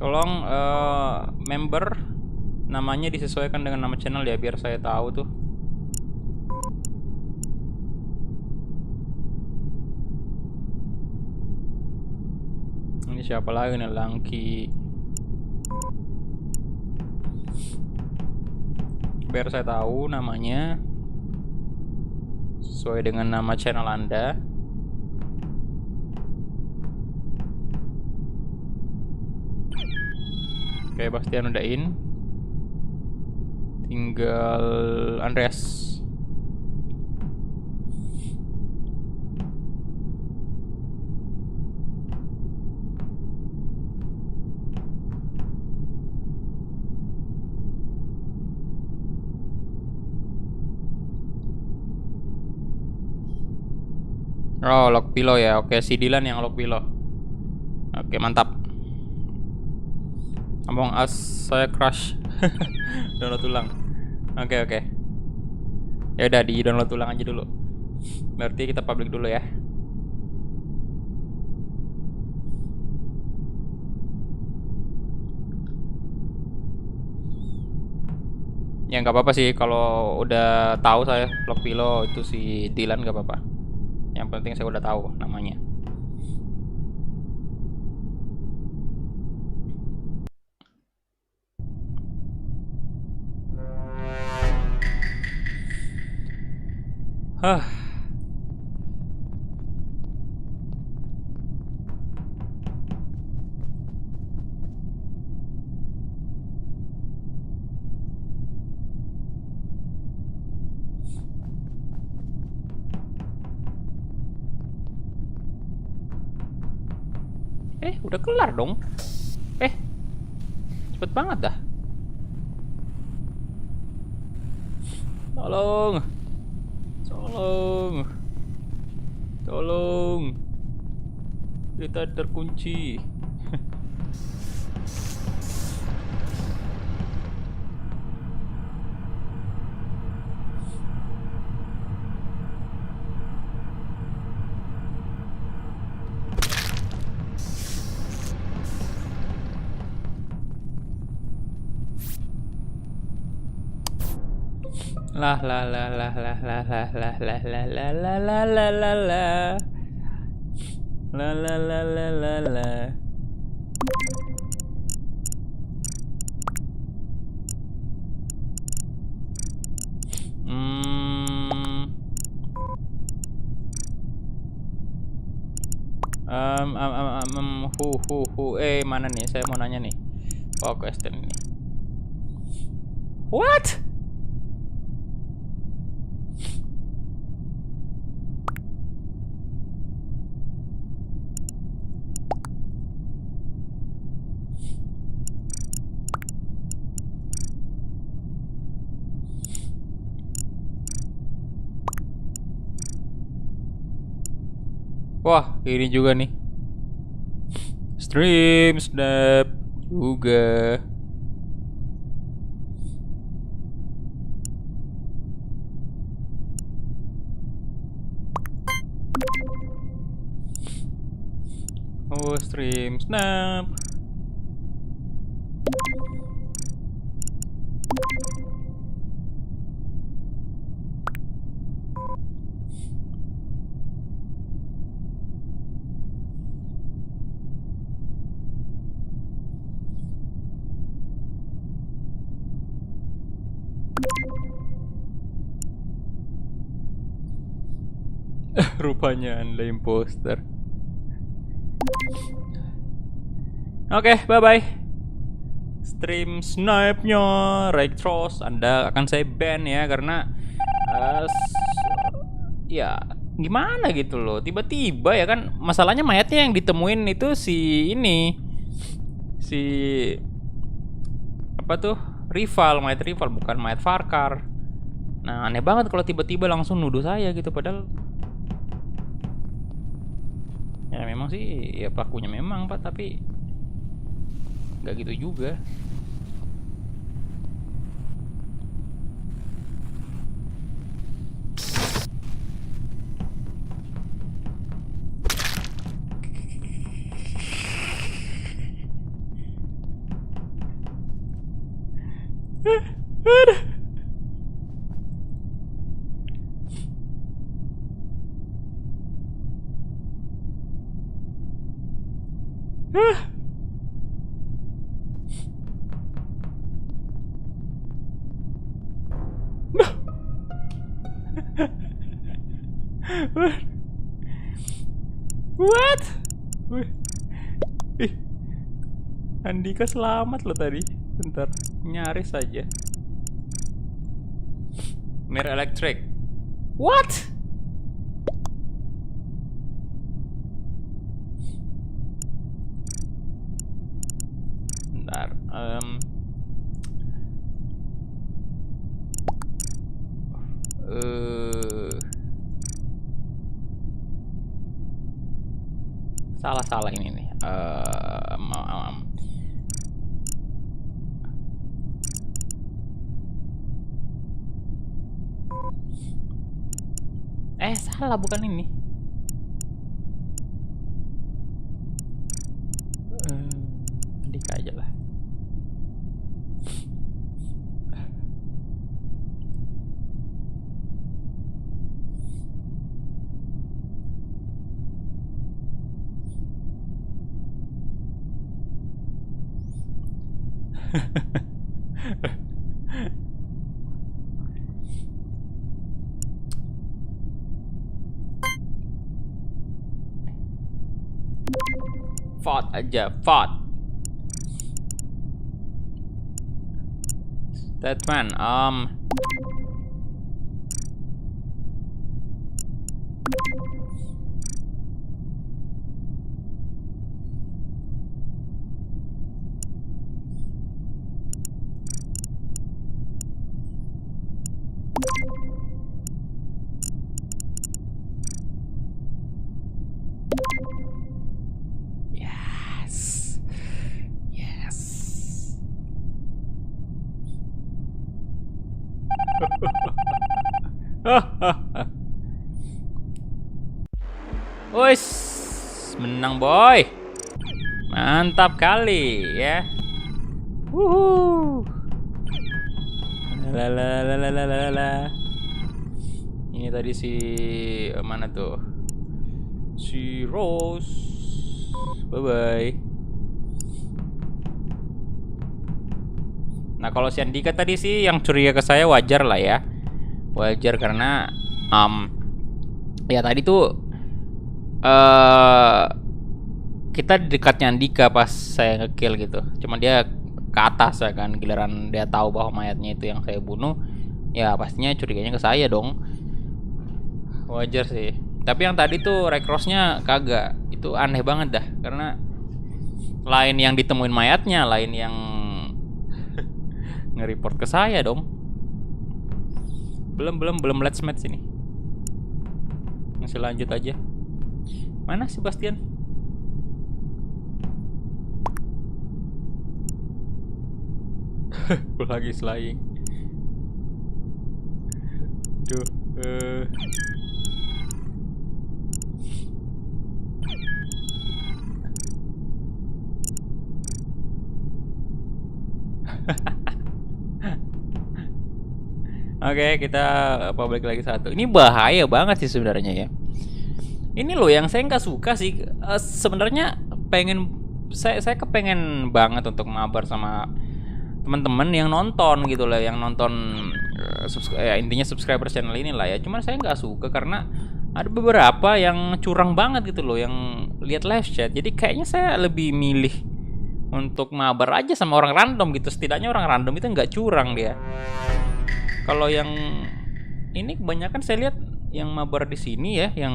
Tolong member namanya disesuaikan dengan nama channel ya, biar saya tahu tuh. Ini siapa lagi nih, Langki? Biar saya tahu namanya sesuai dengan nama channel Anda. Oke, Bastian udah in. Tinggal Andreas. Oh, lock pillow ya. Oke, si Dilan yang lock pillow. Oke, mantap. Among Us saya crush. Download ulang. Oke. Ya udah di download ulang aja dulu. Berarti kita public dulu ya. Ya nggak apa-apa sih kalau udah tahu saya lock pillow itu si Dilan, nggak apa-apa. Yang penting saya udah tahu namanya. Hah. Udah kelar dong. Cepet banget dah. Tolong. Tolong. Tolong. Kita terkunci. Lah lah lah lah lah lah lah lah lah lah lah lah lah lah lah lah la la la la la la. Mana nih? Saya mau nanya nih. Oh, question ini. What? Wah, ini juga nih. Stream snap juga. Oh, stream snap. Rupanya Anda imposter. Oke, bye-bye. Stream snipe-nya Rectros Anda akan saya ban ya, karena ya gimana gitu loh. Tiba-tiba ya kan, masalahnya mayatnya yang ditemuin itu si ini. Si apa tuh? Mayat rival, bukan mayat Farkar. Nah, aneh banget kalau tiba-tiba langsung nuduh saya gitu, padahal ya memang sih ya pelakunya memang Pak, tapi nggak gitu juga. What? Andika selamat loh tadi. Bentar, nyaris saja. Mir Electric. What? Bentar. Salah ini nih. Salah, bukan ini. Andika aja lah. Fort aja, Fort. Statement. Wis, menang boy. Mantap kali ya. Wuhu. Lalalalalalala. Ini tadi si mana tuh? Si Rose. Bye bye. Nah, kalau si Andika tadi sih yang curiga ke saya wajar lah ya. Wajar karena ya tadi tuh kita di dekatnya Andika pas saya ngekill gitu. Cuma dia ke atas ya kan, giliran dia tahu bahwa mayatnya itu yang saya bunuh, ya pastinya curiganya ke saya dong. Wajar sih. Tapi yang tadi tuh Recrossnya kagak. Itu aneh banget dah, karena lain yang ditemuin mayatnya, lain yang nge-report ke saya dong. Belum let's match ini. Masih lanjut aja. Mana si Bastian? Gue lagi slaying. Duh. Oke, kita public lagi satu. Ini bahaya banget sih sebenarnya ya. Ini loh yang saya nggak suka sih. Sebenarnya saya kepengen banget untuk mabar sama teman-teman yang nonton gitu lah, yang nonton intinya subscriber channel ini lah ya. Cuman saya nggak suka karena ada beberapa yang curang banget gitu loh, yang lihat live chat. Jadi kayaknya saya lebih milih untuk mabar aja sama orang random gitu. Setidaknya orang random itu nggak curang dia. Kalau yang ini kebanyakan saya lihat yang mabar di sini ya, yang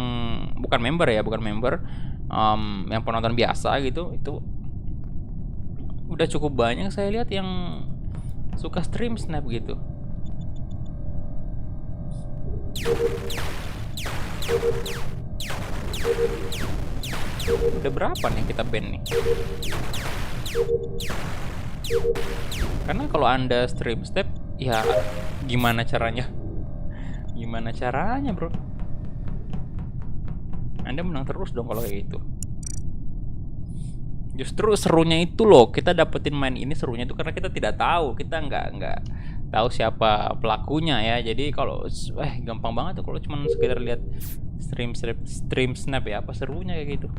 bukan member, yang penonton biasa gitu, itu udah cukup banyak saya lihat yang suka stream snap gitu. Udah berapa nih kita ban nih? Karena kalau Anda stream snap, ya gimana caranya? Gimana caranya, bro? Anda menang terus dong kalau kayak gitu. Justru serunya itu loh, kita dapetin main ini serunya itu karena kita tidak tahu, kita nggak tahu siapa pelakunya ya. Jadi kalau gampang banget tuh kalau cuma sekedar lihat stream snap ya, apa serunya kayak gitu.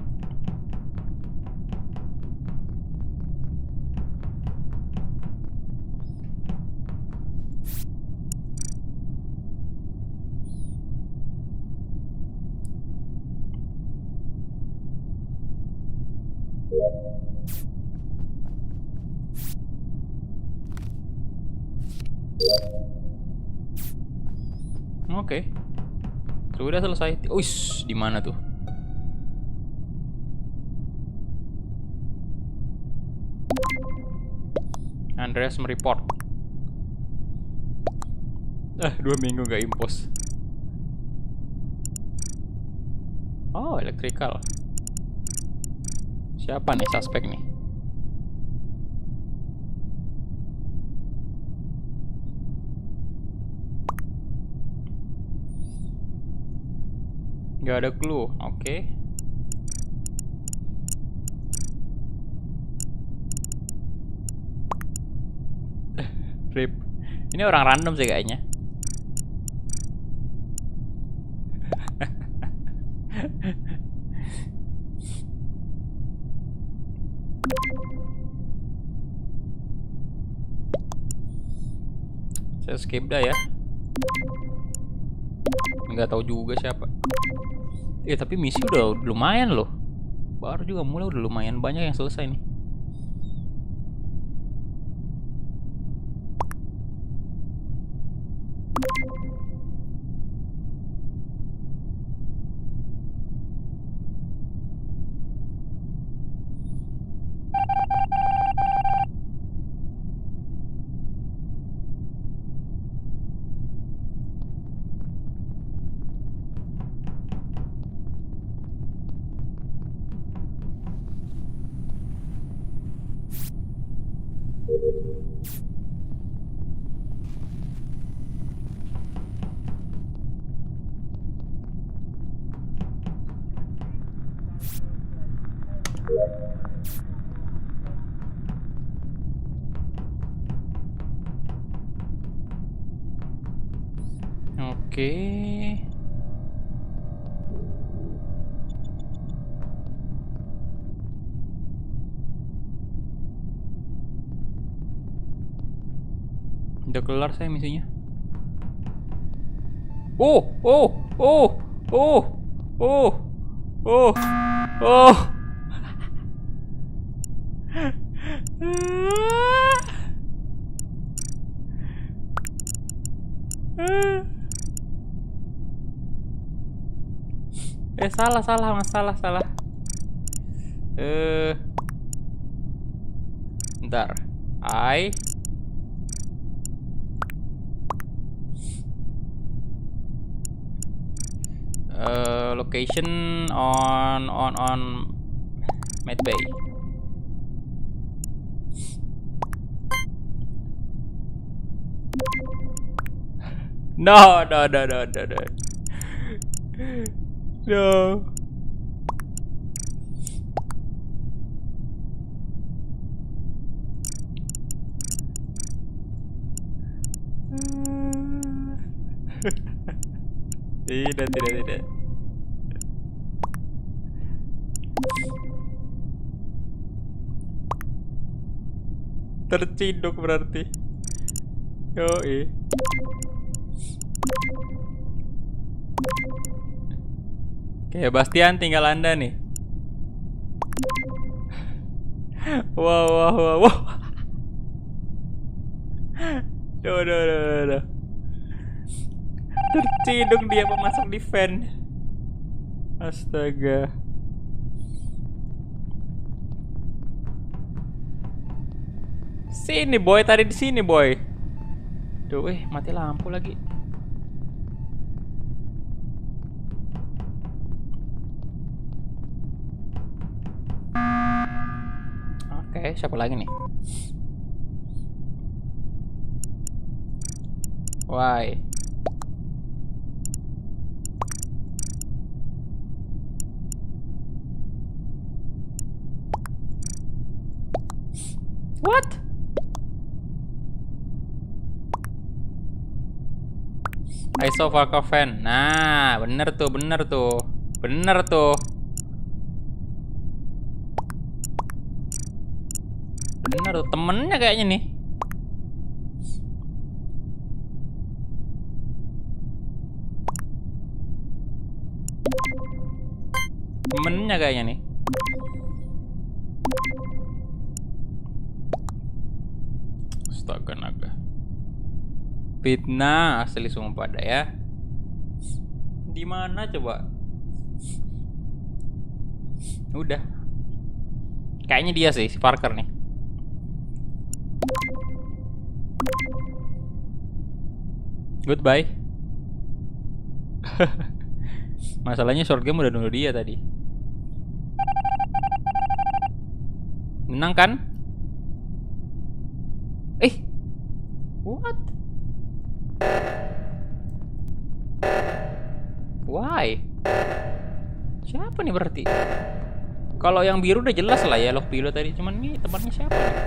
Oke. Sudah selesai. Uish, di mana tuh? Andreas mereport. 2 minggu gak impos. Oh, electrical. Siapa nih suspek nih? Gak ada clue. Oke. Rip. Ini orang random sih kayaknya. Saya skip dah ya. Nggak tahu juga siapa. Tapi misi udah lumayan loh. Baru juga mulai udah lumayan banyak yang selesai nih. Oke. Udah kelar saya misinya. Oh, oh, oh, oh, oh, oh, oh. Salah mas, salah. Bentar. Location on Med Bay. No. No. Tidak. Terciduk berarti. Yoi. Oke, Bastian tinggal Anda nih. Wow. Duh. Terciduk dia pemasok defense. Astaga. Sini boy, tadi di sini boy. Duh, mati lampu lagi. Oke, siapa lagi nih? Why? What? I saw Volkov fan. Nah, bener tuh. Bener tuh. Temennya kayaknya nih. Temennya kayaknya nih. Astaga naga. Fitnah asli semua pada ya. Di mana coba? Udah. Kayaknya dia sih, si Parker nih. Goodbye. Masalahnya short game udah nuduh dia tadi. Menang kan? What? Why? Siapa nih berarti? Kalau yang biru udah jelas lah ya, Loh Pilo tadi. Cuman nih tempatnya siapa nih?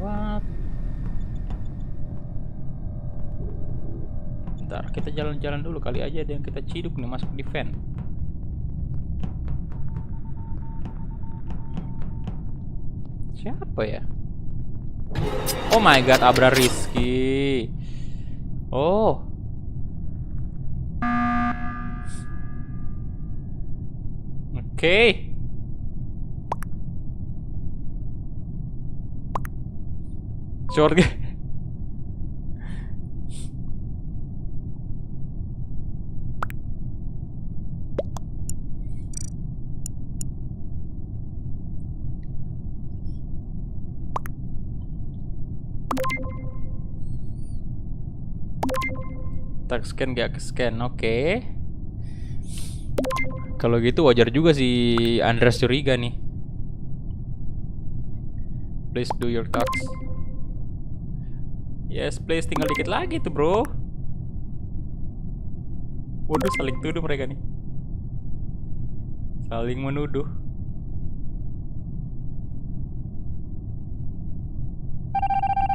What? Bentar, kita jalan-jalan dulu kali aja ada yang kita ciduk nih masuk di van. Siapa ya? Oh my god, Abra Rizky. Oh. Oke. Short game. Tak scan gak ke scan, oke. Kalau gitu wajar juga si Andreas curiga nih. Please do your task. Yes, please, tinggal dikit lagi tuh, bro. Waduh, saling tuduh mereka nih. Saling menuduh.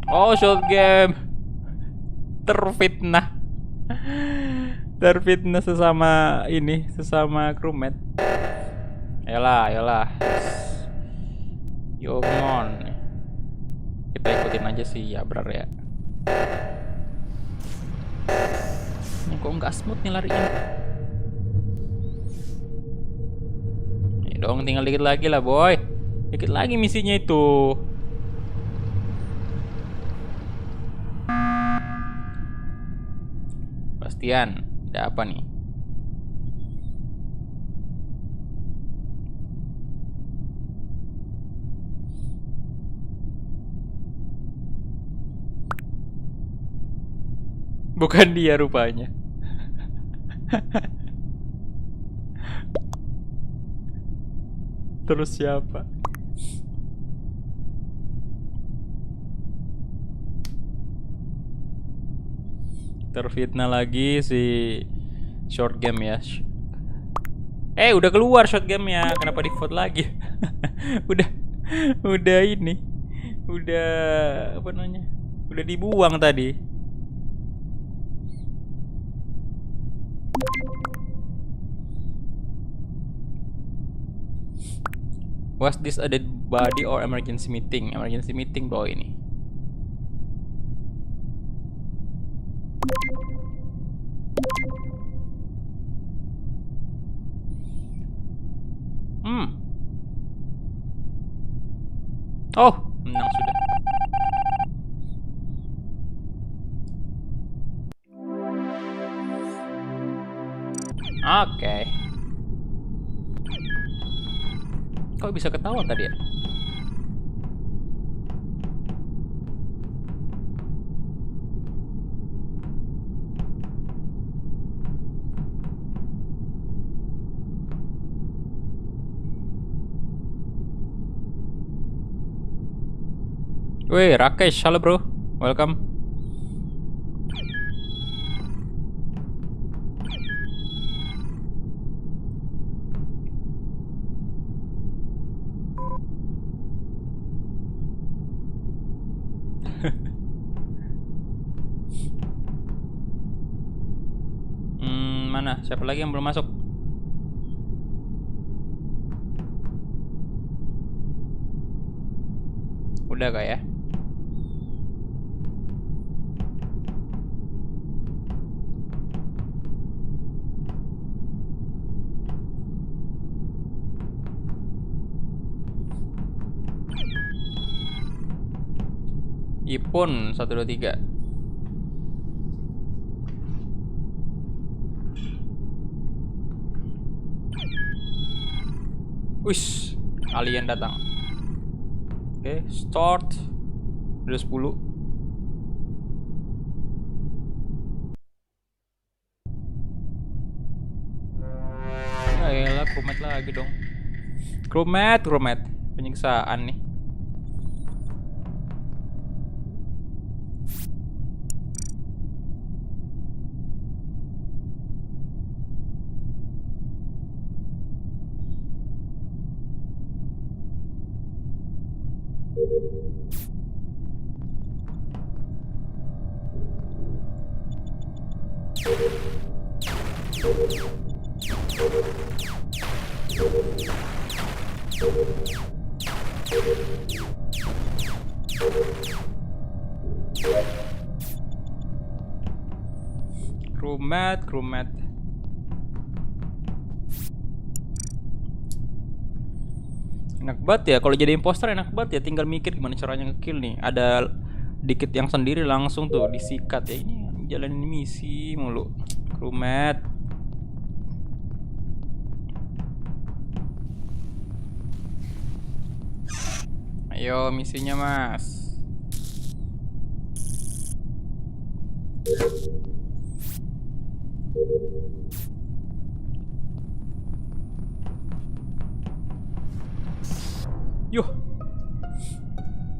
Oh, short game. Terfitnah. Terfitnah sesama ini, sesama crewmate. Ayolah, ayolah. Yo, come on. Kita ikutin aja sih ya, Abrar ya. Ini kok nggak smooth nih larinya. Ya dong, tinggal dikit lagi lah, boy. Dikit lagi misinya itu. Bastian, ada apa nih? Bukan dia rupanya. Terus siapa? Terfitnah lagi si short game ya. Udah keluar short game ya. Kenapa di vote lagi? udah udah ini. Udah apa namanya? Udah dibuang tadi. Was this a dead body or emergency meeting? Emergency meeting bawah ini. Oh, menang sudah. Oke. Kok bisa ketahuan tadi ya? Weh, Rakesh, halo bro. Welcome. Mana? Siapa lagi yang belum masuk? Udah kah ya? Ipun 1 2 3. Wish, alien datang. Oke, start. Udah 10. crewmate lagi dong. Crewmate. Penyiksaan nih. Crewmate. Enak banget ya kalau jadi imposter, enak banget ya, tinggal mikir gimana caranya ngekill nih. Ada dikit yang sendiri langsung tuh disikat ya. Ini jalanin misi mulu. Crewmate. Ayo misinya, Mas. Yuh.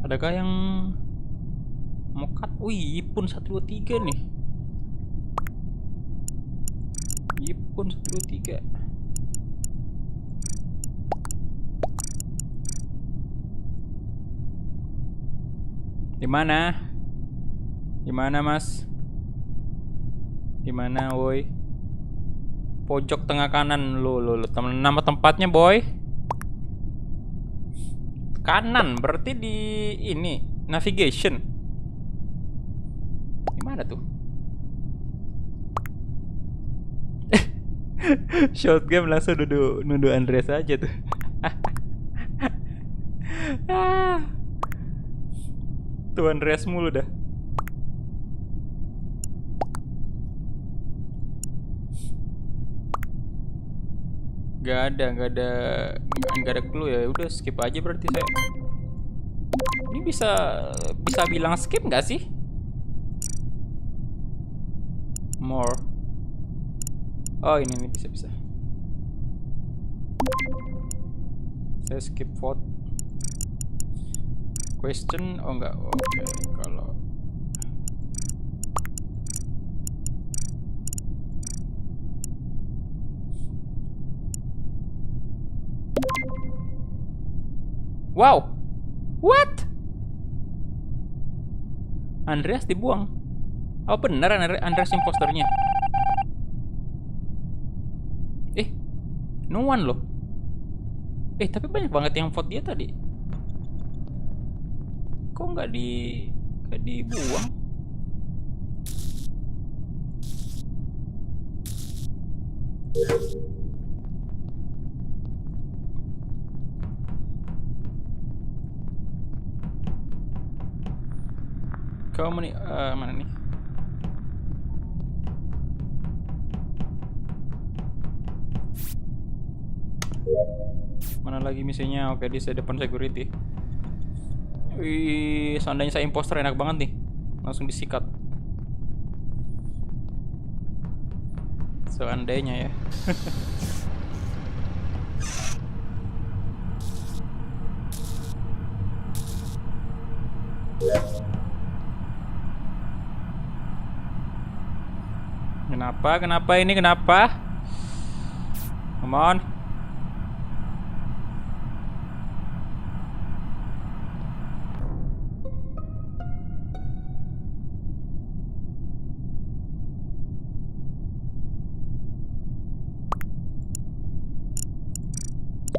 Adakah yang mokat? Wih, Ipun 123 nih. Ipun 123. Dimana? Dimana, Mas? Dimana, woi? Pojok tengah kanan. Lo. Nama tempatnya, boy. Kanan, berarti di ini navigation. Gimana tuh? Short game langsung nuduh Andreas aja tuh. Tuh Andreas mulu dah. Gak ada clue ya. Udah skip aja berarti saya. Ini bisa bilang skip nggak sih? More. Oh ini nih bisa. Saya skip vote. Question, oh enggak. Oke, kalau wow. What? Andreas dibuang. Oh bener Andreas imposternya. No one loh. Tapi banyak banget yang vote dia tadi. Kok nggak dibuang? Kamu nih, mana nih? Mana lagi misinya? Oke, di depan security. Wih, seandainya saya imposter enak banget nih. Langsung disikat. Seandainya ya. Kenapa ini kenapa? Come on.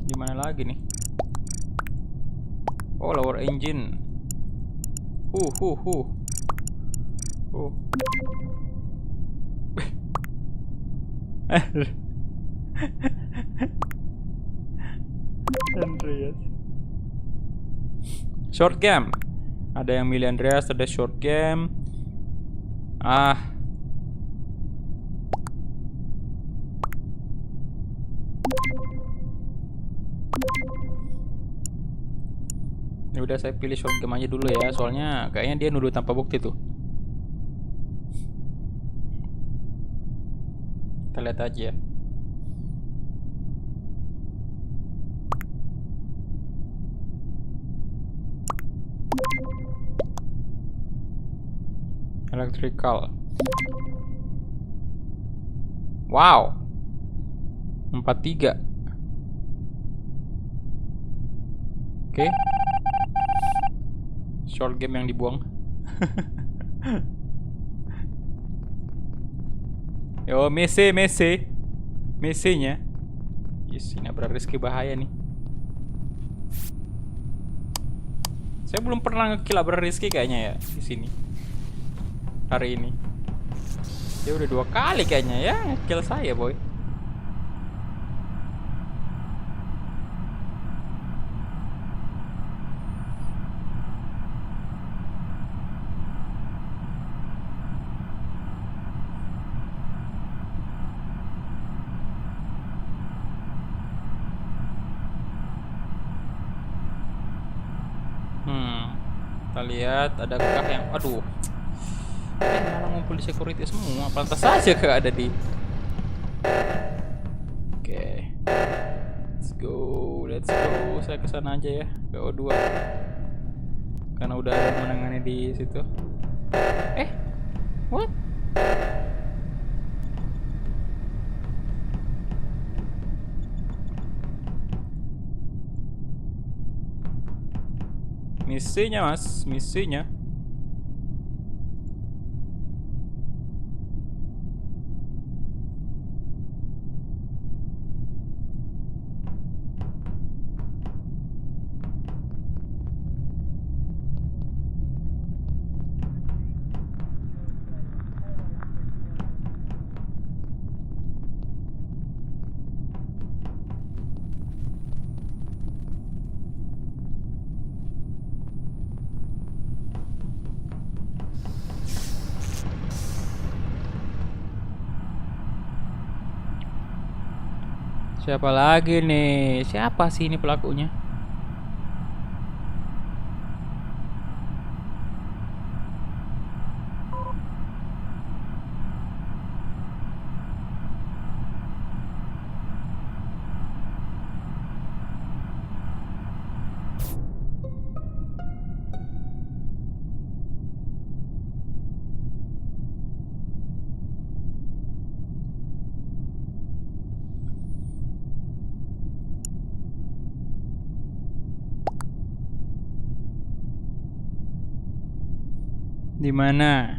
Gimana lagi nih? Oh, lower engine. Oh. Andreas. Short game. Ada yang milih Andreas, ada short game. Ya udah saya pilih short game aja dulu ya, soalnya kayaknya dia nuduh tanpa bukti tuh. Kita lihat aja ya. Electrical. Wow. 43. Oke. Short game yang dibuang. Yo, Messi-nya. Yes, ini Rizky bahaya nih. Saya belum pernah nge-kill Rizky kayaknya ya di sini. Hari ini. Dia udah 2 kali kayaknya ya nge-kill saya, boy. Kita lihat adakah yang aduh. Malah ngumpul di security semua. Pantas saja ada di. Oke. Let's go. Saya kesana aja ya, ke O2. Karena udah ada menangani di situ. What? Misinya mas, misinya. Siapa lagi nih? Siapa sih ini pelakunya? Di mana?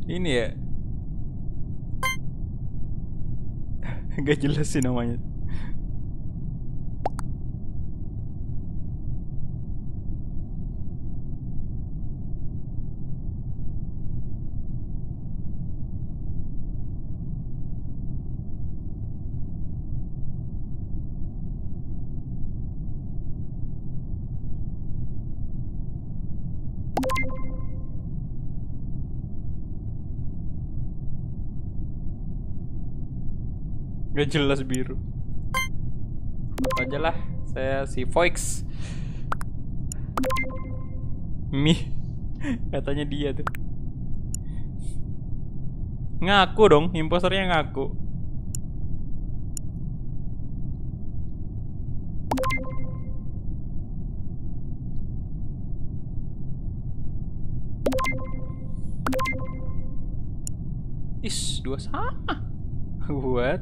Ini ya. Gak jelas sih namanya. Gak jelas biru. Apa aja lah. Saya si Foix. Katanya dia tuh. Ngaku dong, imposternya ngaku. Is, 2 sama. What?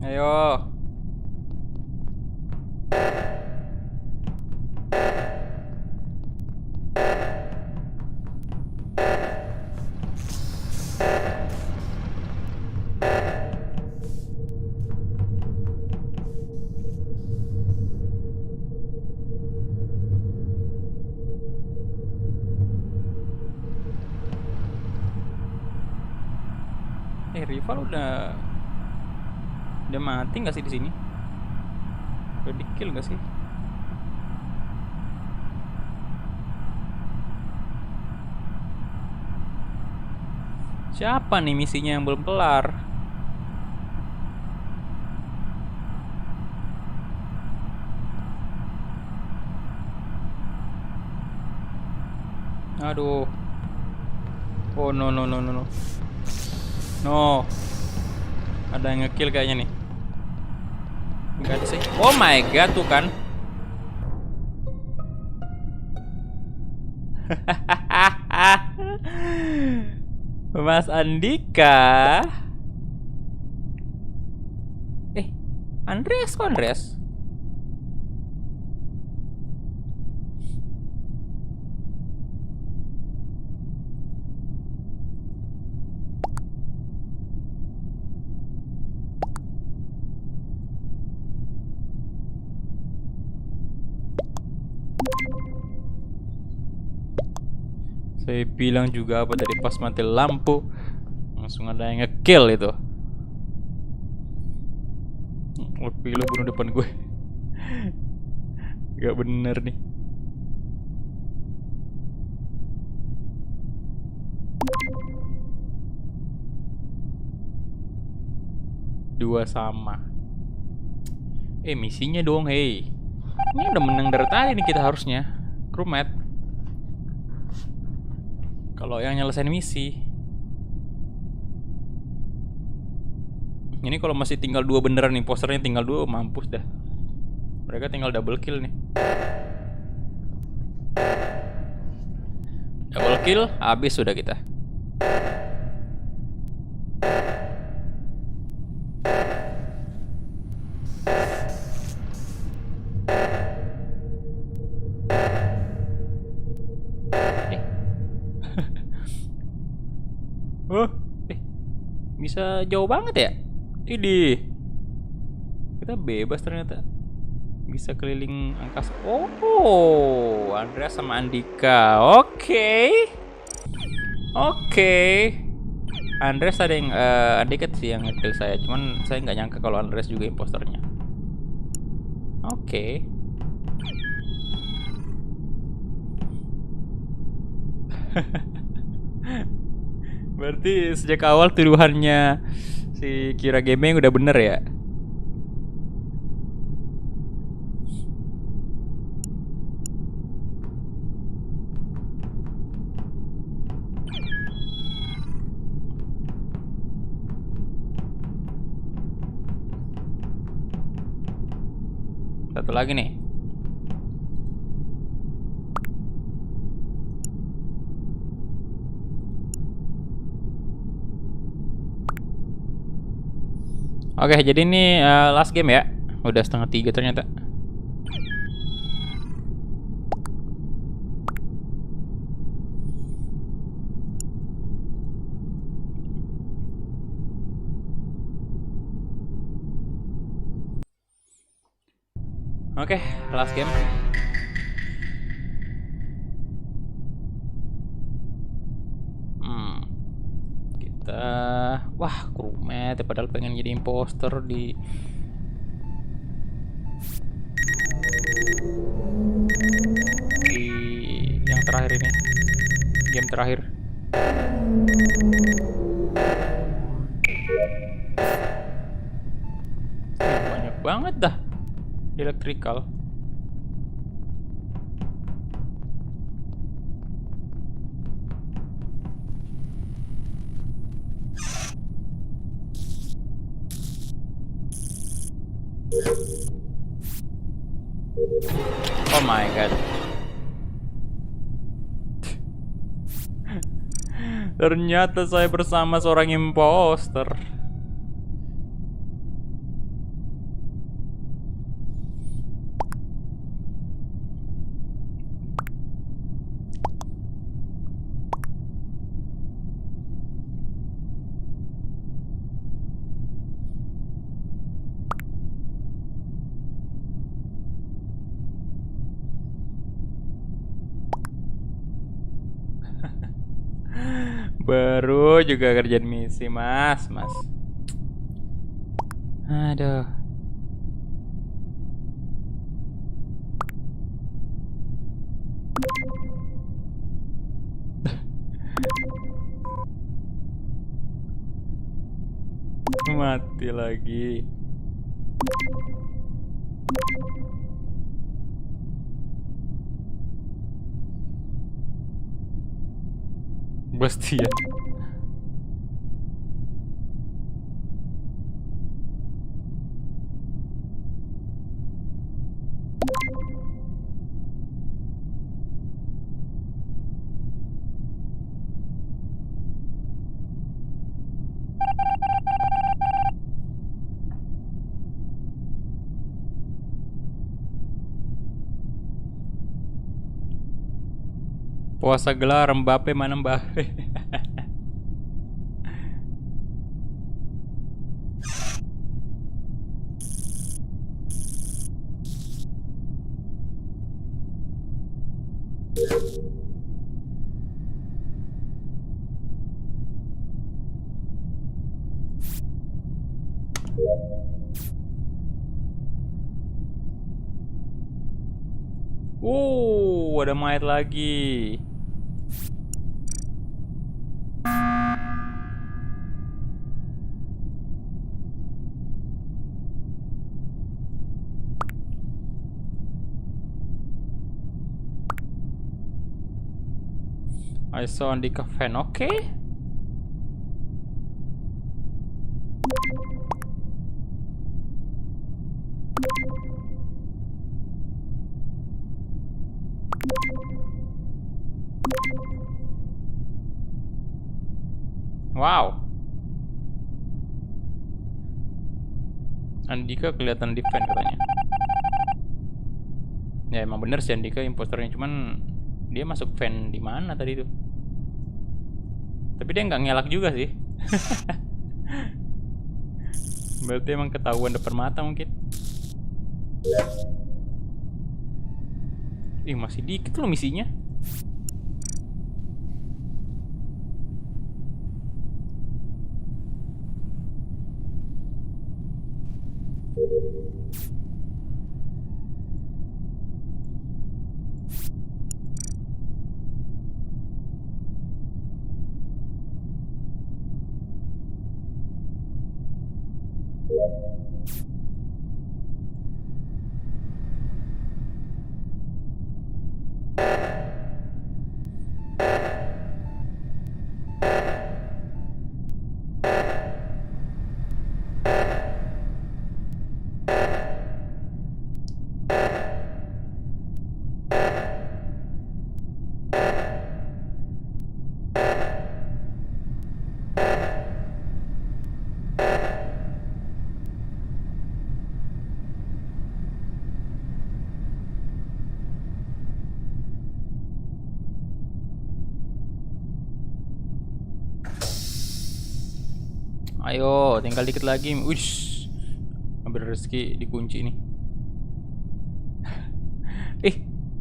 Ayo. Rival udah mati nggak sih di sini? Udah di kill nggak sih? Siapa nih misinya yang belum kelar? Aduh. Oh no no no no no. No. Ada yang ngekill kayaknya nih. Enggak ada sih. Oh my god tuh kan. Mas Andika. Andreas kok Andreas? Saya bilang juga apa dari pas mati lampu langsung ada yang ngekill itu. Lebih lu bunuh depan gue. Gak bener nih. Dua sama. Misinya dong, hey. Ini udah menang dari tadi nih kita harusnya. Crewmate. Kalau yang nyelesain misi. Ini kalau masih tinggal 2 beneran nih, posternya tinggal 2, mampus dah. Mereka tinggal double kill nih. Double kill, habis sudah kita. Oh, bisa jauh banget ya? Ini kita bebas ternyata. Bisa keliling angkasa. Oh, Andreas sama Andika. Oke. Andreas ada yang Andika sih yang ngekill saya. Cuman saya nggak nyangka kalau Andreas juga imposternya. Oke. Berarti sejak awal tuduhannya si Kira Gaming udah bener ya? Satu lagi nih. Oke, jadi ini last game ya. Udah 2:30 ternyata. Oke, last game. Kita wah, crewmate padahal pengen jadi imposter di yang terakhir ini. Game terakhir. Banyak banget dah. Electrical. Oh my god. Ternyata saya bersama seorang imposter. Baru juga kerjaan misi, mas. Aduh. Mati lagi. Bastian. Puasa gelar Mbappe, mana Mbappe? Ada mayat lagi. I saw Andika fan. Oke. Wow. Andika kelihatan di fan katanya. Ya emang bener sih Andika imposternya, cuman dia masuk fan di mana tadi tuh? Tapi dia nggak ngelak juga sih. Berarti emang ketahuan depan mata mungkin. Ih, masih dikit loh misinya. Ayo, tinggal dikit lagi. Ush, ambil rezeki dikunci nih.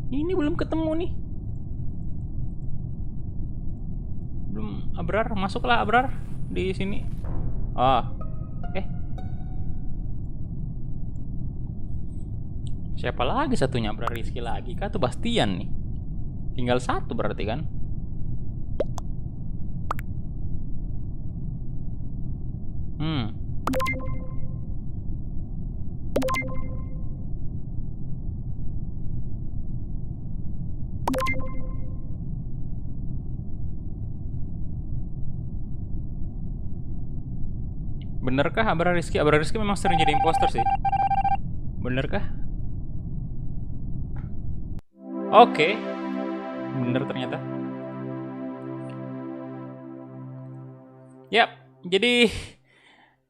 Ini belum ketemu nih. Belum. Abrar, masuklah Abrar di sini. Siapa lagi satunya? Abrar, Rizky lagi kah? Tuh Bastian nih. Tinggal satu berarti kan? Benerkah Abrar Rizky? Abrar Rizky memang sering jadi imposter sih. Benerkah? Oke. Bener ternyata. Yap, jadi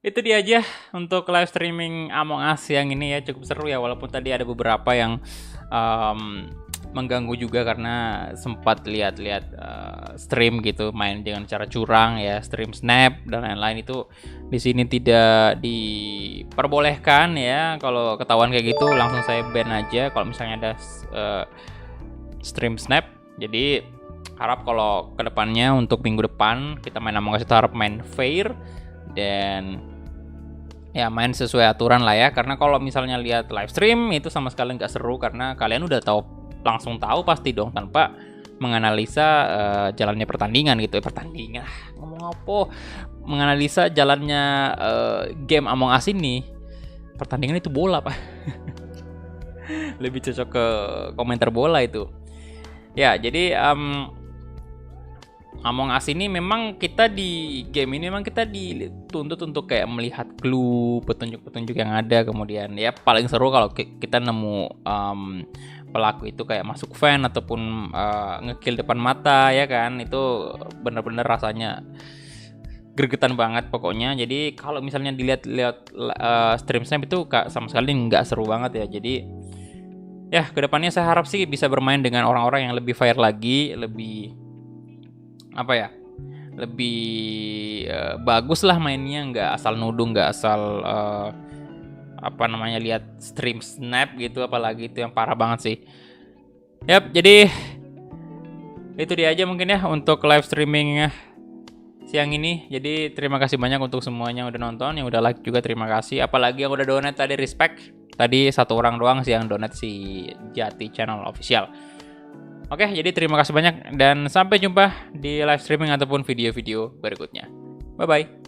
itu dia aja untuk live streaming Among Us yang ini ya. Cukup seru ya, walaupun tadi ada beberapa yang mengganggu juga karena sempat lihat-lihat stream gitu, main dengan cara curang ya, stream snap dan lain-lain. Itu di sini tidak diperbolehkan ya. Kalau ketahuan kayak gitu langsung saya ban aja kalau misalnya ada stream snap. Jadi harap kalau kedepannya untuk minggu depan kita main Among Us itu harap main fair dan ya main sesuai aturan lah ya. Karena kalau misalnya lihat live stream itu sama sekali nggak seru, karena kalian udah langsung tahu pasti dong tanpa menganalisa jalannya pertandingan gitu. Pertandingan ngomong apa, menganalisa jalannya game Among Us ini, pertandingan itu bola, Pak. Lebih cocok ke komentar bola itu. Ya, jadi Among Us ini memang kita di game ini memang kita dituntut untuk kayak melihat clue, petunjuk-petunjuk yang ada, kemudian ya paling seru kalau kita nemu pelaku itu kayak masuk fan ataupun ngekill depan mata ya kan. Itu bener-bener rasanya gregetan banget pokoknya. Jadi kalau misalnya dilihat stream snap itu sama sekali nggak seru banget ya. Jadi ya kedepannya saya harap sih bisa bermain dengan orang-orang yang lebih fair lagi, lebih apa ya, lebih bagus lah mainnya, nggak asal nuduh, nggak asal apa namanya lihat stream snap gitu, apalagi itu yang parah banget sih. Yap, jadi itu dia aja mungkin ya untuk live streaming siang ini. Jadi terima kasih banyak untuk semuanya yang udah nonton, yang udah like juga terima kasih. Apalagi yang udah donate tadi, respect. Tadi satu orang doang sih yang donate, si Jati Channel Official. Oke, jadi terima kasih banyak dan sampai jumpa di live streaming ataupun video-video berikutnya. Bye-bye.